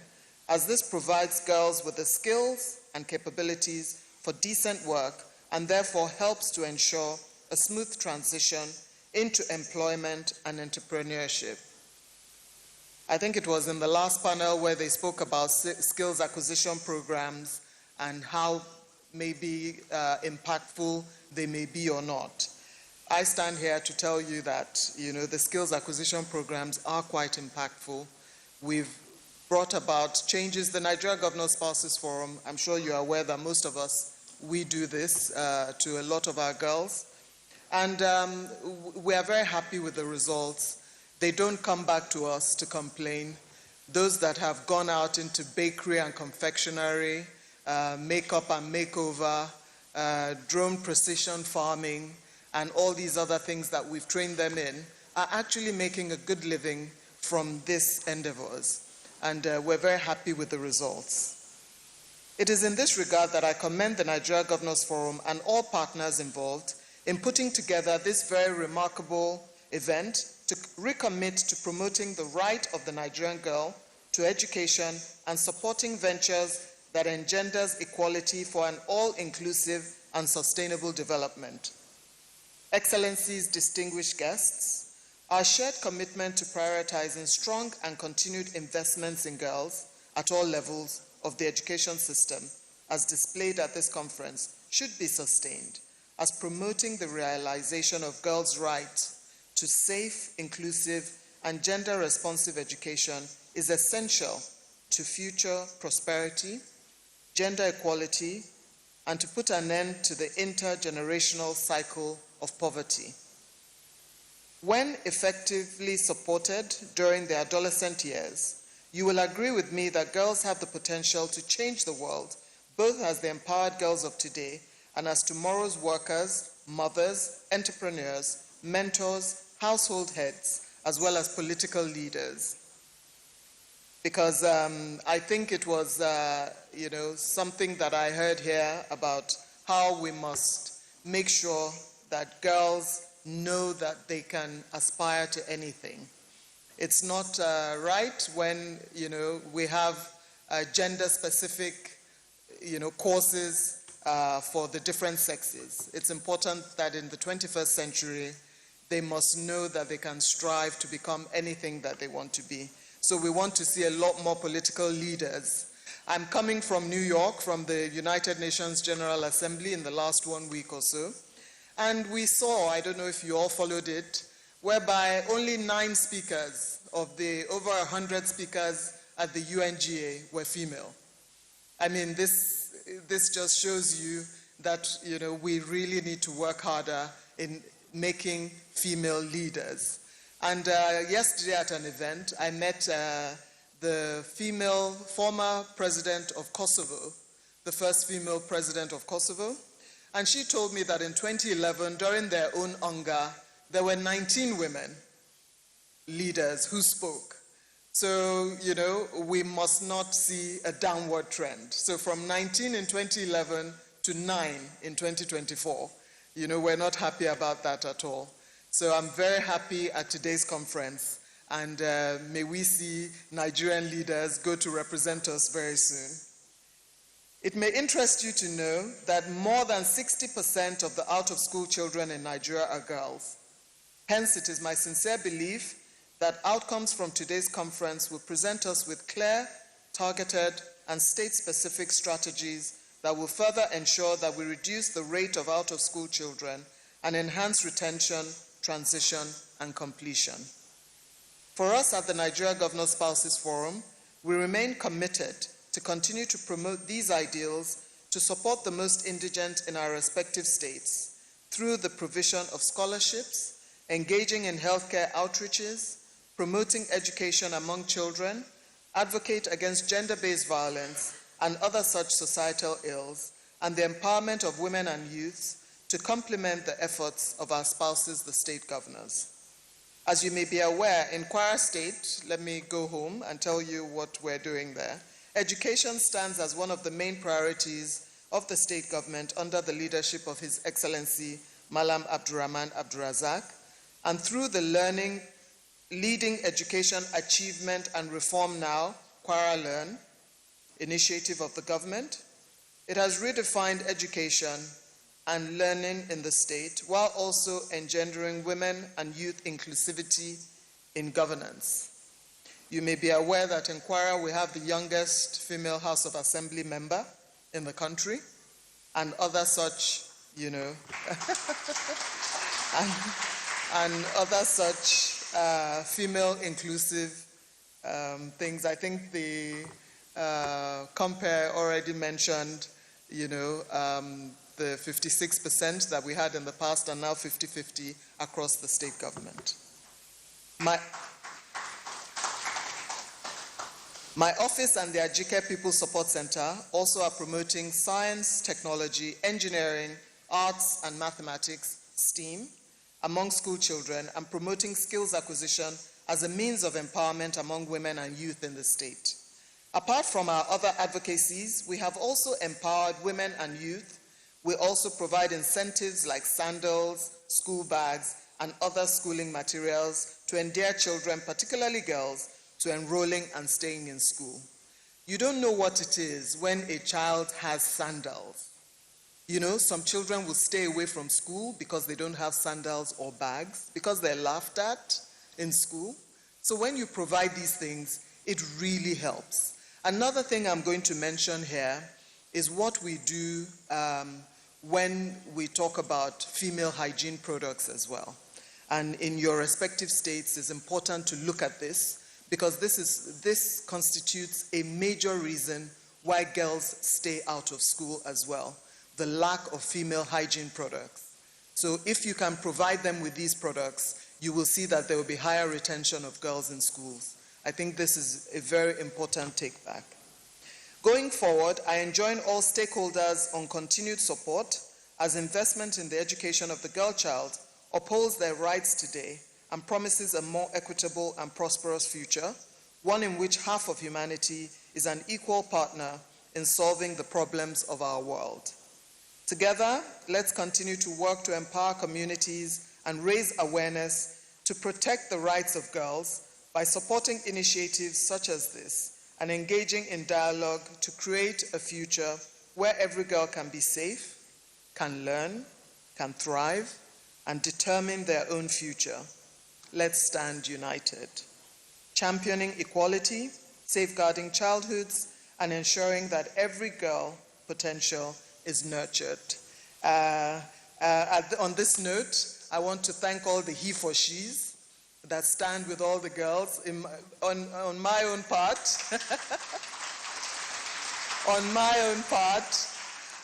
as this provides girls with the skills and capabilities for decent work and therefore helps to ensure a smooth transition into employment and entrepreneurship. I think it was in the last panel where they spoke about skills acquisition programs and how maybe impactful they may be or not. I stand here to tell you that, the skills acquisition programs are quite impactful. We've brought about changes. The Nigeria Governor Spouses Forum, I'm sure you're aware that most of us, we do this to a lot of our girls. And we are very happy with the results. They don't come back to us to complain. Those that have gone out into bakery and confectionery, makeup and makeover, drone precision farming, and all these other things that we've trained them in are actually making a good living from this endeavors. And we're very happy with the results. It is in this regard that I commend the Nigeria Governors Forum and all partners involved in putting together this very remarkable event to recommit to promoting the right of the Nigerian girl to education and supporting ventures that engenders equality for an all-inclusive and sustainable development. Excellencies, distinguished guests, our shared commitment to prioritizing strong and continued investments in girls at all levels of the education system, as displayed at this conference, should be sustained, as promoting the realization of girls' right to safe, inclusive, and gender-responsive education is essential to future prosperity, gender equality, and to put an end to the intergenerational cycle of poverty. When effectively supported during their adolescent years, you will agree with me that girls have the potential to change the world, both as the empowered girls of today and as tomorrow's workers, mothers, entrepreneurs, mentors, household heads, as well as political leaders. Because I think it was, something that I heard here about how we must make sure that girls know that they can aspire to anything. It's not right when, we have gender-specific, courses for the different sexes. It's important that in the 21st century, they must know that they can strive to become anything that they want to be. So we want to see a lot more political leaders. I'm coming from New York, from the United Nations General Assembly in the last 1 week or so. And we saw, I don't know if you all followed it, whereby only 9 speakers of the over 100 speakers at the UNGA were female. I mean, this just shows you that, we really need to work harder in making female leaders. And yesterday at an event, I met the female former president of Kosovo, the first female president of Kosovo. And she told me that in 2011, during their own UNGA, there were 19 women leaders who spoke. So, we must not see a downward trend. So from 19 in 2011 to 9 in 2024, we're not happy about that at all. So I'm very happy at today's conference, and may we see Nigerian leaders go to represent us very soon. It may interest you to know that more than 60% of the out-of-school children in Nigeria are girls. Hence, it is my sincere belief that outcomes from today's conference will present us with clear, targeted, and state-specific strategies that will further ensure that we reduce the rate of out-of-school children and enhance retention, transition, and completion. For us at the Nigeria Governor Spouses Forum, we remain committed to continue to promote these ideals to support the most indigent in our respective states through the provision of scholarships, engaging in healthcare outreaches, promoting education among children, advocate against gender-based violence and other such societal ills, and the empowerment of women and youths to complement the efforts of our spouses, the state governors. As you may be aware, in Kwara State, let me go home and tell you what we're doing there. Education stands as one of the main priorities of the state government under the leadership of His Excellency Malam Abdurrahman Abdurazak, and through the Leading Education Achievement and Reform Now, Kwara Learn initiative of the government, it has redefined education and learning in the state while also engendering women and youth inclusivity in governance. You may be aware that in Kwara we have the youngest female House of Assembly member in the country and other such, and other such female inclusive things. I think the compere already mentioned, the 56% that we had in the past are now 50-50 across the state government. My office and the Ajike People Support Center also are promoting science, technology, engineering, arts, and mathematics, STEAM, among school children and promoting skills acquisition as a means of empowerment among women and youth in the state. Apart from our other advocacies, we have also empowered women and youth. We also provide incentives like sandals, school bags, and other schooling materials to endear children, particularly girls, to enrolling and staying in school. You don't know what it is when a child has sandals. Some children will stay away from school because they don't have sandals or bags, because they're laughed at in school. So when you provide these things, it really helps. Another thing I'm going to mention here is what we do when we talk about female hygiene products as well. And in your respective states, it's important to look at this because this constitutes a major reason why girls stay out of school as well, the lack of female hygiene products. So if you can provide them with these products, you will see that there will be higher retention of girls in schools. I think this is a very important take back. Going forward, I enjoin all stakeholders on continued support as investment in the education of the girl child upholds their rights today and promises a more equitable and prosperous future, one in which half of humanity is an equal partner in solving the problems of our world. Together, let's continue to work to empower communities and raise awareness to protect the rights of girls by supporting initiatives such as this and engaging in dialogue to create a future where every girl can be safe, can learn, can thrive, and determine their own future. Let's stand united, championing equality, safeguarding childhoods, and ensuring that every girl potential is nurtured. On this note, I want to thank all the he for she's that stand with all the girls on my own part. On my own part,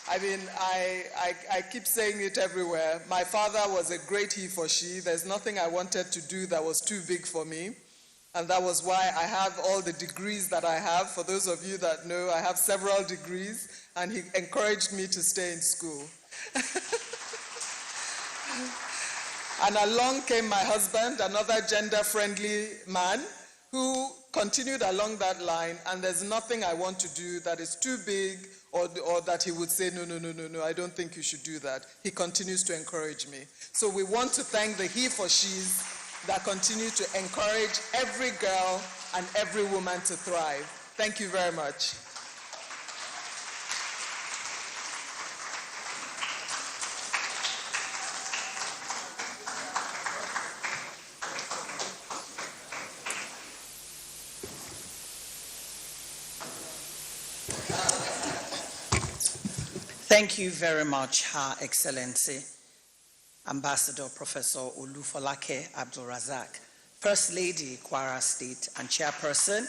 I mean, I keep saying it everywhere. My father was a great he for she. There's nothing I wanted to do that was too big for me. And that was why I have all the degrees that I have. For those of you that know, I have several degrees, and he encouraged me to stay in school. And along came my husband, another gender-friendly man, who continued along that line, and there's nothing I want to do that is too big or that he would say, no, I don't think you should do that. He continues to encourage me. So we want to thank the he for she's that continue to encourage every girl and every woman to thrive. Thank you very much.
Thank you very much, Her Excellency. Ambassador Professor Olufolake Abdulrazak, First Lady, Kwara State, and Chairperson,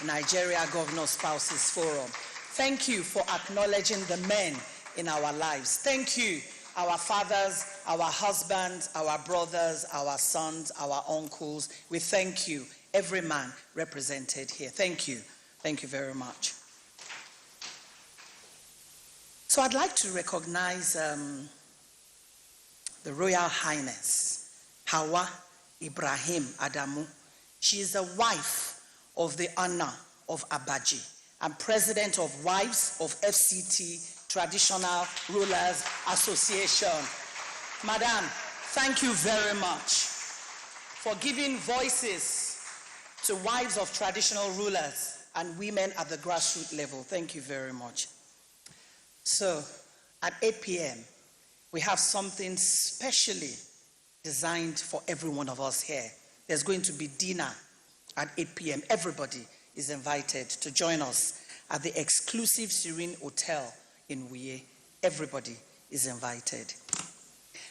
Nigeria Governor Spouses Forum. Thank you for acknowledging the men in our lives. Thank you, our fathers, our husbands, our brothers, our sons, our uncles. We thank you, every man represented here. Thank you. Thank you very much. So I'd like to recognize the Royal Highness Hawa Ibrahim Adamu. She is the wife of the Anna of Abaji and president of Wives of FCT Traditional Rulers Association. Madam, thank you very much for giving voices to wives of traditional rulers and women at the grassroots level. Thank you very much. So, at 8 p.m., we have something specially designed for every one of us here. There's going to be dinner at 8 p.m. Everybody is invited to join us at the exclusive Serene Hotel in Wuye. Everybody is invited.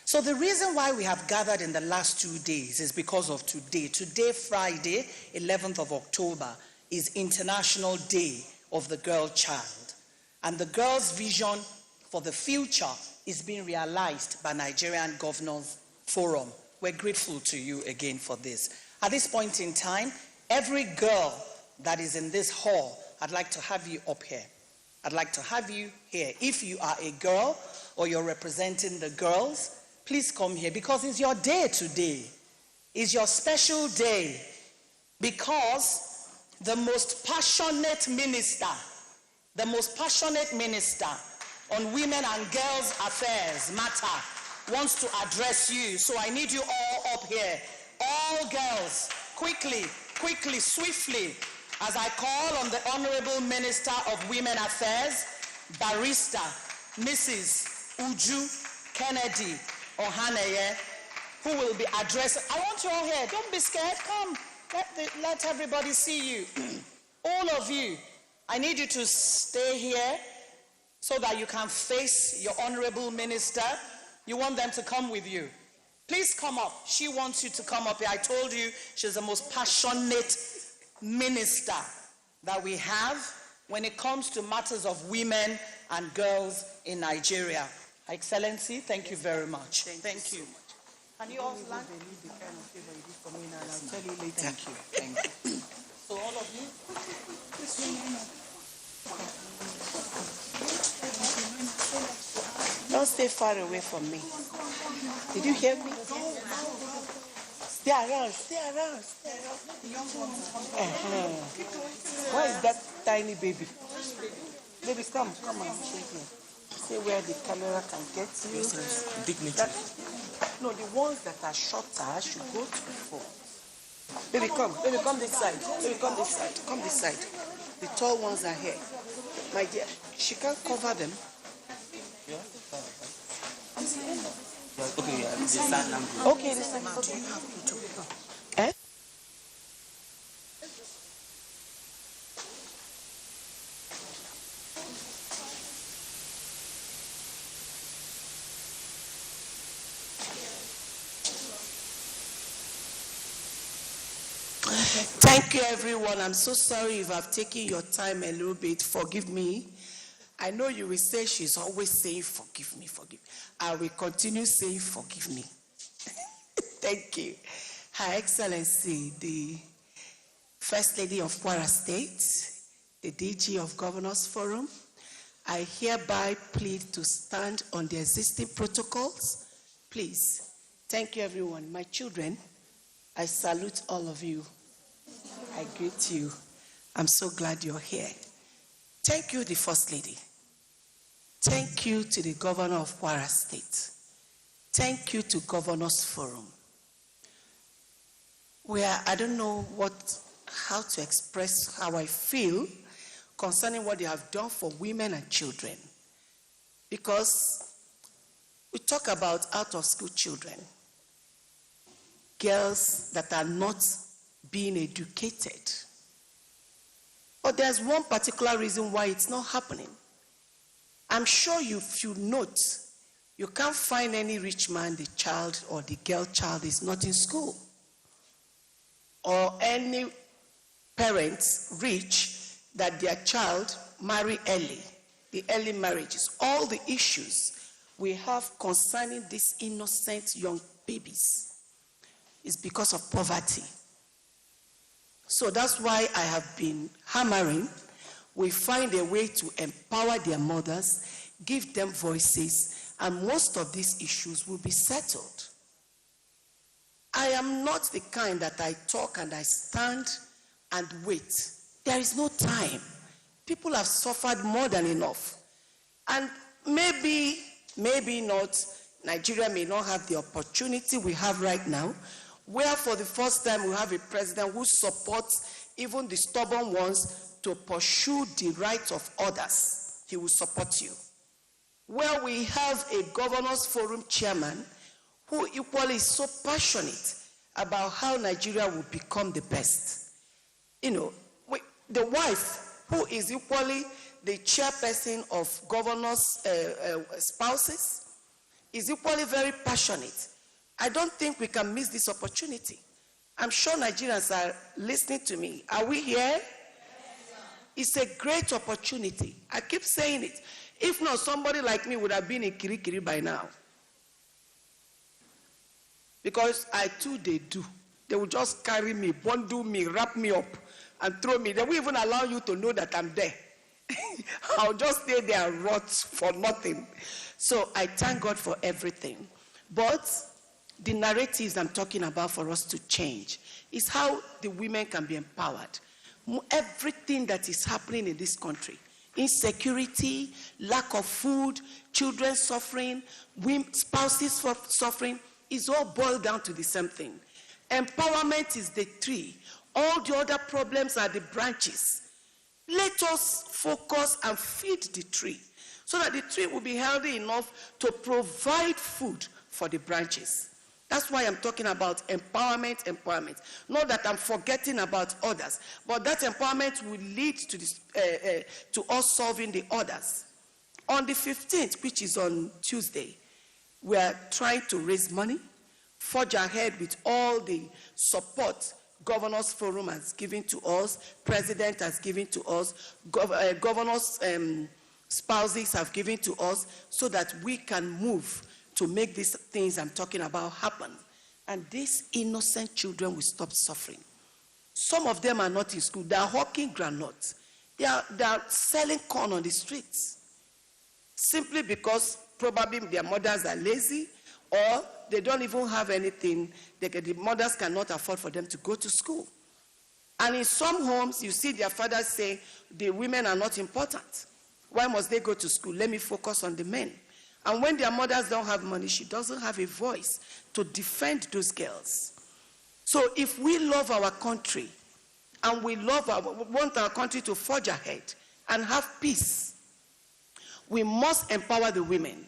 So the reason why we have gathered in the last 2 days is because of today. Today, Friday, 11th of October, is International Day of the Girl Child. And the girl's vision for the future is being realized by Nigerian Governors Forum. We're grateful to you again for this. At this point in time, every girl that is in this hall, I'd like to have you up here. I'd like to have you here. If you are a girl or you're representing the girls, please come here because it's your day today. It's your special day because the most passionate minister on women and girls affairs matter wants to address you. So I need you all up here. All girls, quickly, swiftly, as I call on the Honorable Minister of Women Affairs, Barrister Mrs. Uju Kennedy Ohaneye, who will be addressing. I want you all here. Don't be scared. Come. Let everybody see you. All of you. I need you to stay here so that you can face your Honorable Minister. You want them to come with you. Please come up. She wants you to come up here. I told you she's the most passionate minister that we have when it comes to matters of women and girls in Nigeria. Excellency, thank you very much. Thank you. Can you all stand? Thank you. Thank you. So all of you,
don't stay far away from me. Did you hear me? Stay around. Where is that tiny baby? Baby, come and shake me. See where the camera can get you.
Dignity.
No, the ones that are shorter should go to the fore. Baby, come this side. Come this side. The tall ones are here. My dear, she can't cover them.
Yeah. Okay, yeah, the stand now.
Okay, the stand. Okay. Eh? Thank you, everyone. I'm so sorry if I've taken your time a little bit. Forgive me. I know you will say she's always saying, forgive me. I will continue saying, forgive me. Thank you. Her Excellency, the First Lady of Kwara State, the DG of Governors Forum, I hereby plead to stand on the existing protocols. Please. Thank you, everyone. My children, I salute all of you. I greet you. I'm so glad you're here. Thank you, the First Lady. Thank you to the Governor of Kwara State. Thank you to Governors Forum. I don't know how to express how I feel concerning what they have done for women and children. Because we talk about out-of-school children, girls that are not being educated. But there's one particular reason why it's not happening. I'm sure if you note, You can't find any rich man, the child or the girl child is not in school. Or any parents rich that their child marry early, the early marriages, all the issues we have concerning these innocent young babies is because of poverty. So that's why I have been hammering. We find a way to empower their mothers, give them voices, and most of these issues will be settled. I am not the kind that I talk and I stand and wait. There is no time. People have suffered more than enough. And maybe not, Nigeria may not have the opportunity we have right now, where for the first time we have a president who supports even the stubborn ones to pursue the rights of others. He will support you. Where we have a governors forum chairman who equally is so passionate about how Nigeria will become the best. You know, the wife who is equally the chairperson of governors' spouses is equally very passionate. I don't think we can miss this opportunity. I'm sure Nigerians are listening to me. Are we here? It's a great opportunity. I keep saying it. If not, somebody like me would have been in Kirikiri by now. Because I too, they do. They will just carry me, bundle me, wrap me up, and throw me. They won't even allow you to know that I'm there. I'll just stay there and rot for nothing. So I thank God for everything. But the narratives I'm talking about for us to change is how the women can be empowered. Everything that is happening in this country, insecurity, lack of food, children suffering, spouses suffering, is all boiled down to the same thing. Empowerment is the tree. All the other problems are the branches. Let us focus and feed the tree so that the tree will be healthy enough to provide food for the branches. That's why I'm talking about empowerment. Not that I'm forgetting about others, but that empowerment will lead to, to us solving the others. On the 15th, which is on Tuesday, we are trying to raise money, forge ahead with all the support Governors Forum has given to us, President has given to us, governors' spouses have given to us, so that we can move to make these things I'm talking about happen. And these innocent children will stop suffering. Some of them are not in school. They are hawking groundnuts. They are selling corn on the streets. Simply because probably their mothers are lazy, or they don't even have anything. The mothers cannot afford for them to go to school. And in some homes, you see their fathers say, the women are not important. Why must they go to school? Let me focus on the men. And when their mothers don't have money, she doesn't have a voice to defend those girls. So if we love our country, and we want our country to forge ahead and have peace, we must empower the women.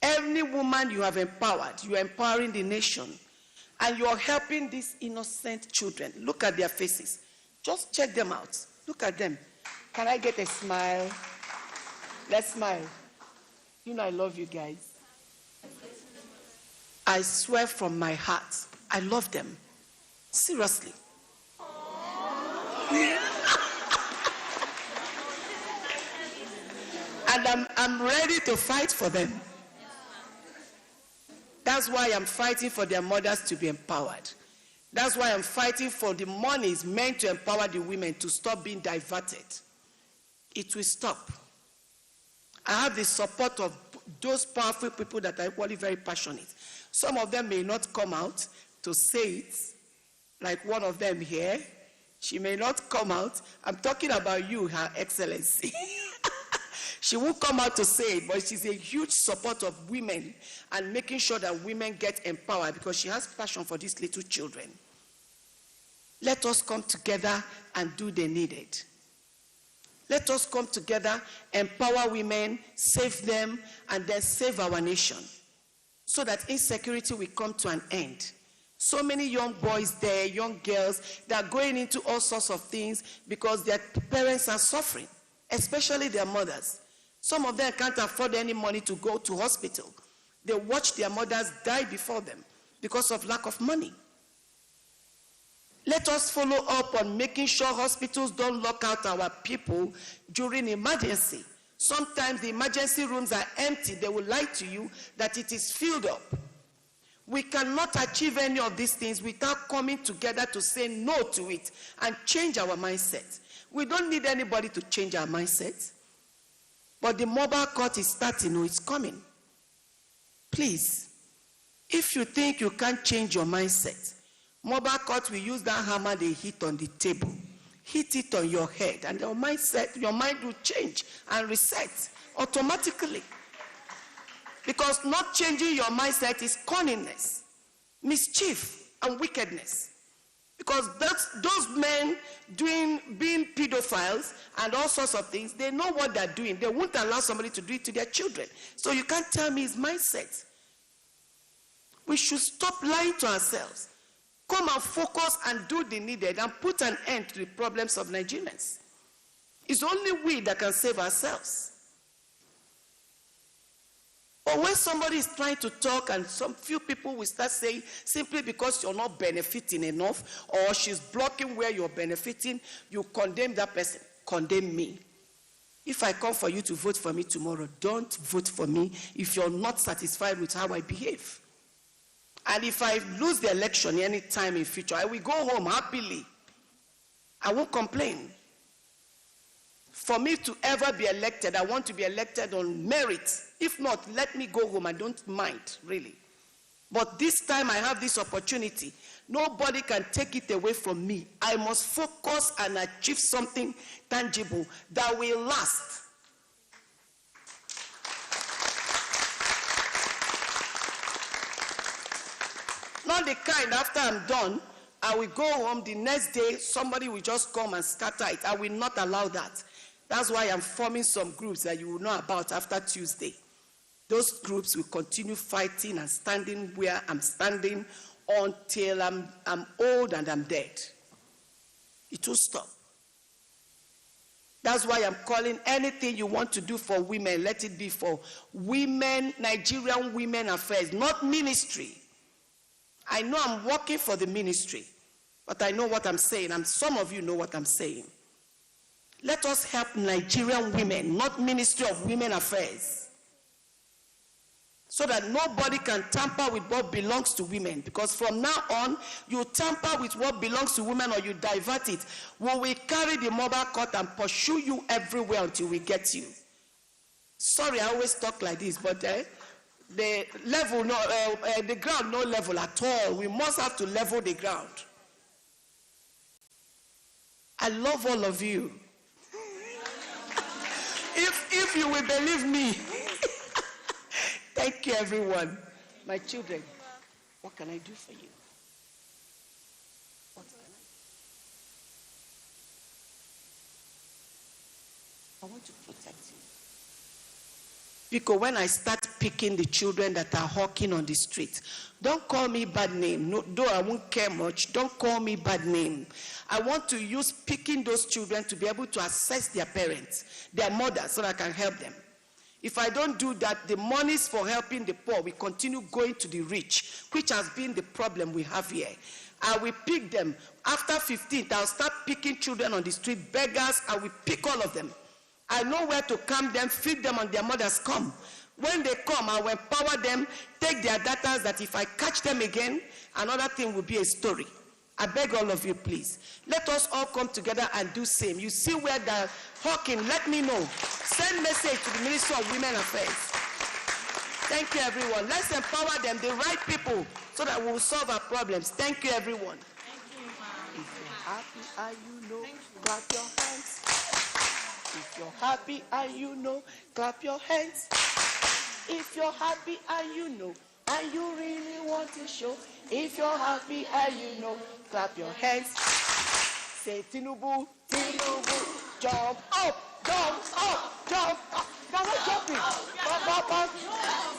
Any woman you have empowered, you are empowering the nation. And you are helping these innocent children. Look at their faces. Just check them out. Look at them. Can I get a smile? Let's smile. You know I love you guys. I swear from my heart, I love them. Seriously. And I'm ready to fight for them. That's why I'm fighting for their mothers to be empowered. That's why I'm fighting for the monies meant to empower the women to stop being diverted. It will stop. I have the support of those powerful people that are equally very passionate. Some of them may not come out to say it, like one of them here. She may not come out. I'm talking about you, Her Excellency. She won't come out to say it, but she's a huge supporter of women and making sure that women get empowered because she has passion for these little children. Let us come together and do the needed. Let us come together, empower women, save them, and then save our nation so that insecurity will come to an end. So many young boys there, young girls, they are going into all sorts of things because their parents are suffering, especially their mothers. Some of them can't afford any money to go to hospital. They watch their mothers die before them because of lack of money. Let us follow up on making sure hospitals don't lock out our people during emergency. Sometimes the emergency rooms are empty. They will lie to you that it is filled up. We cannot achieve any of these things without coming together to say no to it and change our mindset. We don't need anybody to change our mindset. But the mobile court is starting, or it's coming. Please, if you think you can't change your mindset, mobile court will use that hammer they hit on the table. Hit it on your head, and your mindset, your mind will change and reset automatically. Because not changing your mindset is cunningness, mischief, and wickedness. Because those men being pedophiles and all sorts of things, they know what they're doing. They won't allow somebody to do it to their children. So you can't tell me his mindset. We should stop lying to ourselves. Come and focus and do the needed and put an end to the problems of Nigerians. It's only we that can save ourselves. But when somebody is trying to talk and some few people will start saying, simply because you're not benefiting enough or she's blocking where you're benefiting, you condemn that person. Condemn me. If I come for you to vote for me tomorrow, don't vote for me if you're not satisfied with how I behave. And if I lose the election any time in future, I will go home happily. I won't complain. For me to ever be elected, I want to be elected on merit. If not, let me go home. I don't mind, really. But this time I have this opportunity. Nobody can take it away from me. I must focus and achieve something tangible that will last. Not the kind, after I'm done, I will go home, the next day somebody will just come and scatter it. I will not allow that. That's why I'm forming some groups that you will know about after Tuesday. Those groups will continue fighting and standing where I'm standing until I'm old and I'm dead. It will stop. That's why I'm calling anything you want to do for women, let it be for women, Nigerian women affairs, not ministry. I know I'm working for the ministry, but I know what I'm saying, and some of you know what I'm saying. Let us help Nigerian women, not Ministry of Women Affairs, so that nobody can tamper with what belongs to women. Because from now on, you tamper with what belongs to women or you divert it, we will carry the mobile court and pursue you everywhere until we get you. Sorry, I always talk like this, but the level, the ground, no level at all. We must have to level the ground. I love all of you. If you will believe me. Thank you, everyone. My children, what can I do for you? What can I want to protect you. Because when I start picking the children that are hawking on the street, don't call me bad name. No, though I won't care much, don't call me bad name. I want to use picking those children to be able to assess their parents, their mothers, so that I can help them. If I don't do that, the monies for helping the poor will continue going to the rich, which has been the problem we have here. I will pick them. After 15th, I'll start picking children on the street, beggars. I will pick all of them. I know where to calm them, feed them, and their mothers come. When they come, I will empower them, take their data, that if I catch them again, another thing will be a story. I beg all of you, please. Let us all come together and do same. You see where they're hawking, let me know. Send message to the Ministry of Women Affairs. Thank you, everyone. Let's empower them, the right people, so that we'll solve our problems. Thank you, everyone.
Thank you,
If you're happy and you know, clap your hands. If you're happy and you know, clap your hands. If you're happy and you know, and you really want to show, if you're happy and you know, clap your hands. Say Tinubu, Tinubu, jump up, jump up, jump up. Now we're jumping.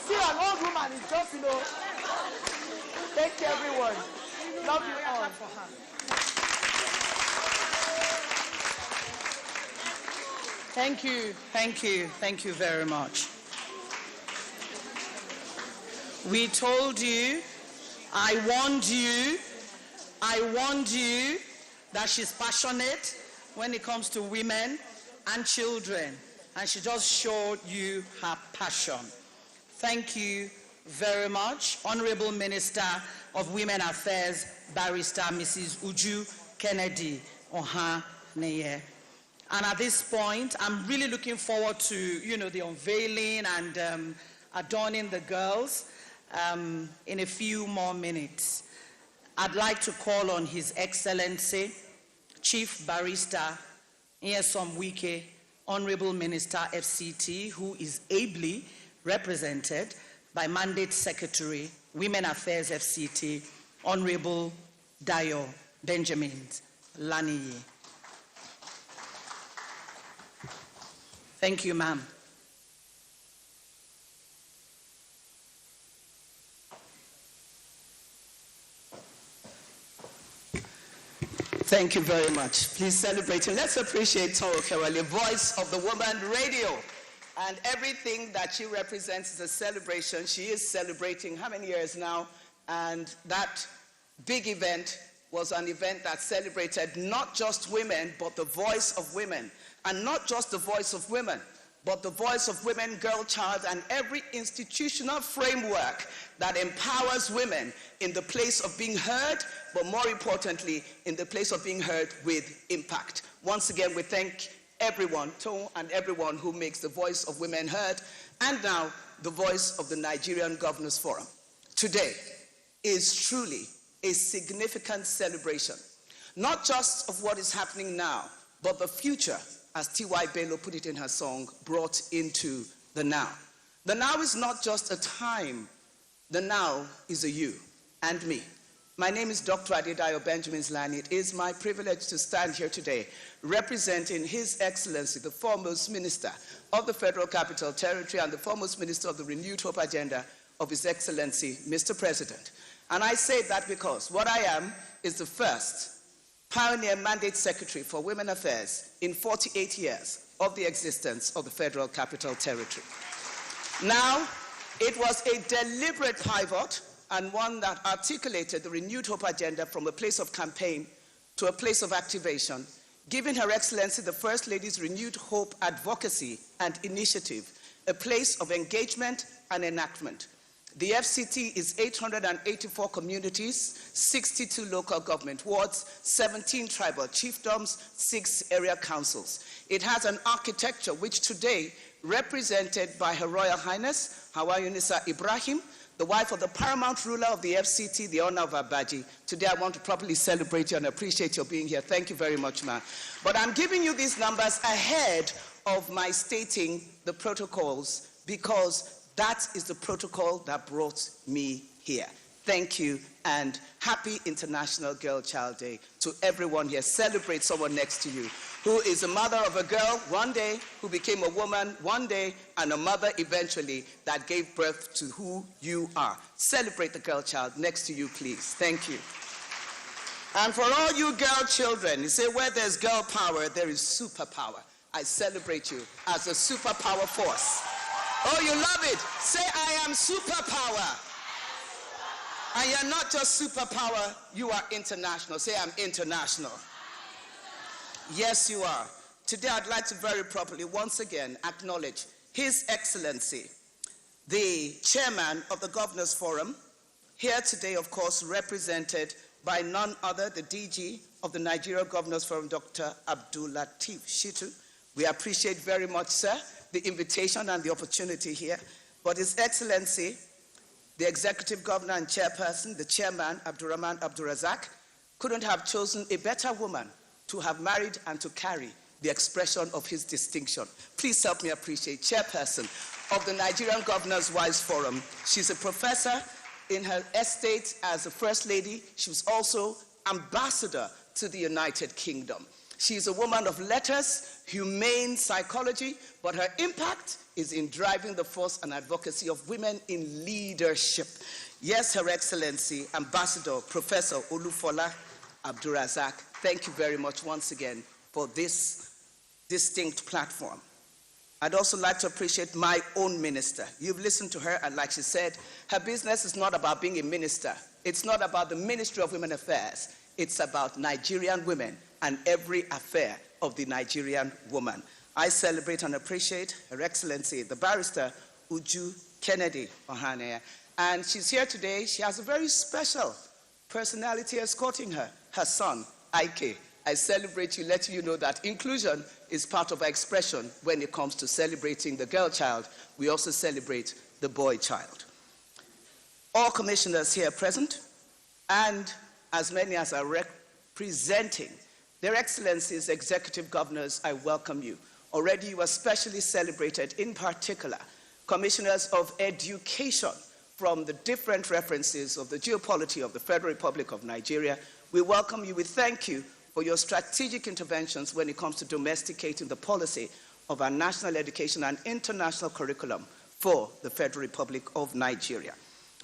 See, an old woman is jumping. Thank you, everyone. Love you all.
Thank you very much. We told you, I warned you that she's passionate when it comes to women and children, and she just showed you her passion. Thank you very much, Honorable Minister of Women Affairs, Barrister Mrs. Uju Kennedy Ohaneye. And at this point, I'm really looking forward to, the unveiling and adorning the girls in a few more minutes. I'd like to call on His Excellency, Chief Barrister Nyesom Wike, Honorable Minister FCT, who is ably represented by Mandate Secretary, Women Affairs FCT, Honorable Dayo Benjamin Laniyi. Thank you, ma'am.
Thank you very much. Please celebrate and let's appreciate Toro Kewale, voice of the woman radio. And everything that she represents is a celebration. She is celebrating how many years now? And that big event was an event that celebrated not just women, but the voice of women. And not just the voice of women, but the voice of women, girl, child, and every institutional framework that empowers women in the place of being heard, but more importantly, in the place of being heard with impact. Once again, we thank everyone, Tom, and everyone who makes the voice of women heard, and now the voice of the Nigerian Governors Forum. Today is truly a significant celebration, not just of what is happening now, but the future, as T.Y. Bello put it in her song, brought into the now. The now is not just a time, the now is a you and me. My name is Dr. Adedayo Benjamin Lani. It is my privilege to stand here today representing His Excellency, the foremost minister of the Federal Capital Territory and the foremost minister of the Renewed Hope Agenda of His Excellency, Mr. President. And I say that because what I am is the first Pioneer Mandate Secretary for Women Affairs in 48 years of the existence of the Federal Capital Territory. Now, it was a deliberate pivot and one that articulated the Renewed Hope Agenda from a place of campaign to a place of activation, giving Her Excellency the First Lady's Renewed Hope Advocacy and Initiative a place of engagement and enactment. The FCT is 884 communities, 62 local government wards, 17 tribal chiefdoms, 6 area councils. It has an architecture which today, represented by Her Royal Highness, Hawa Yunisa Ibrahim, the wife of the paramount ruler of the FCT, the owner of Abuja. Today I want to properly celebrate you and appreciate your being here. Thank you very much, ma'am. But I'm giving you these numbers ahead of my stating the protocols because that is the protocol that brought me here. Thank you and happy International Girl Child Day to everyone here. Celebrate someone next to you who is a mother of a girl one day, who became a woman one day, and a mother eventually that gave birth to who you are. Celebrate the girl child next to you, please. Thank you. And for all you girl children, you say where there's girl power, there is superpower. I celebrate you as a superpower force. Oh, you love it. Say, I am superpower. And you're not just superpower, you are international. Say, I'm international. Yes, you are. Today, I'd like to very properly, once again, acknowledge His Excellency, the chairman of the Governors Forum, here today, of course, represented by none other, the DG of the Nigeria Governors Forum, Dr. Abdul Latif Shitu. We appreciate very much, sir, the invitation and the opportunity here. But His Excellency, the Executive Governor and Chairperson, the Chairman, Abdurrahman Abdurazak, couldn't have chosen a better woman to have married and to carry the expression of his distinction. Please help me appreciate Chairperson of the Nigerian Governors Wives Forum. She's a professor in her estate as a First Lady. She was also ambassador to the United Kingdom. She's a woman of letters, humane psychology, but her impact is in driving the force and advocacy of women in leadership. Yes, Her Excellency, Ambassador Professor Olufola Abdurazak, thank you very much once again for this
distinct platform. I'd also like to appreciate my own minister. You've listened to her, and like she said, her business is not about being a minister. It's not about the Ministry of Women Affairs. It's about Nigerian women and every affair of the Nigerian woman. I celebrate and appreciate Her Excellency, the Barrister Uju Kennedy Ohaneye. And she's here today. She has a very special personality escorting her, her son, Ike. I celebrate you, letting you know that inclusion is part of our expression when it comes to celebrating the girl child. We also celebrate the boy child. All commissioners here present, and as many as are representing their excellencies, executive governors, I welcome you. Already you are specially celebrated, in particular, commissioners of education from the different references of the geopolity of the Federal Republic of Nigeria. We welcome you, we thank you for your strategic interventions when it comes to domesticating the policy of our national education and international curriculum for the Federal Republic of Nigeria.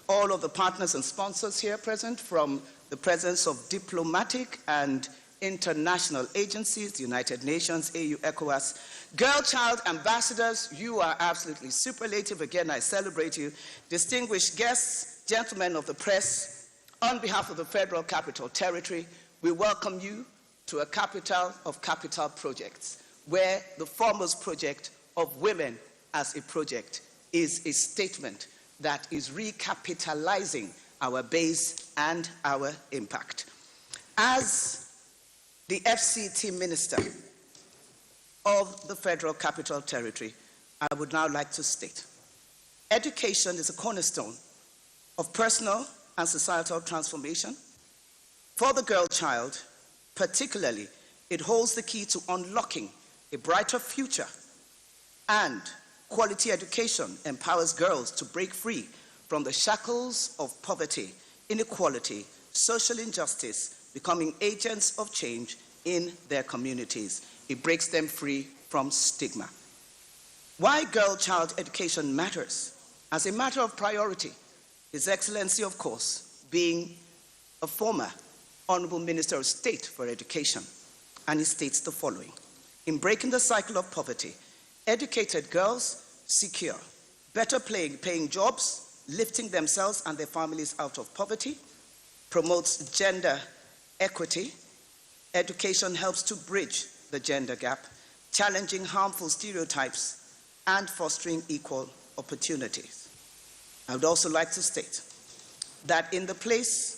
All of the partners and sponsors here present, from the presence of diplomatic and international agencies, the United Nations, AU, ECOWAS, girl child ambassadors, you are absolutely superlative. Again, I celebrate you. Distinguished guests, gentlemen of the press, on behalf of the Federal Capital Territory, we welcome you to a capital of capital projects, where the foremost project of women as a project is a statement that is recapitalizing our base and our impact. As the FCT Minister of the Federal Capital Territory, I would now like to state, education is a cornerstone of personal and societal transformation. For the girl child, particularly, it holds the key to unlocking a brighter future, and quality education empowers girls to break free from the shackles of poverty, inequality, social injustice, becoming agents of change in their communities. It breaks them free from stigma. Why girl child education matters? As a matter of priority, His Excellency, of course, being a former Honorable Minister of State for Education, and he states the following: in breaking the cycle of poverty, educated girls secure better paying jobs, lifting themselves and their families out of poverty, promotes gender equity. Education helps to bridge the gender gap, challenging harmful stereotypes and fostering equal opportunities. I would also like to state that in the place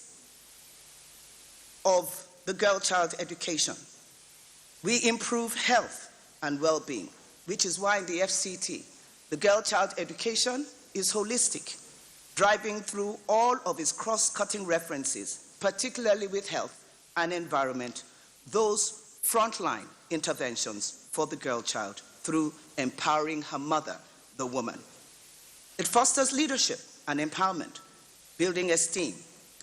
of the girl child education, we improve health and well-being, which is why in the FCT, the girl child education is holistic, driving through all of its cross-cutting references, particularly with health and environment, those frontline interventions for the girl child through empowering her mother, the woman. It fosters leadership and empowerment, building esteem,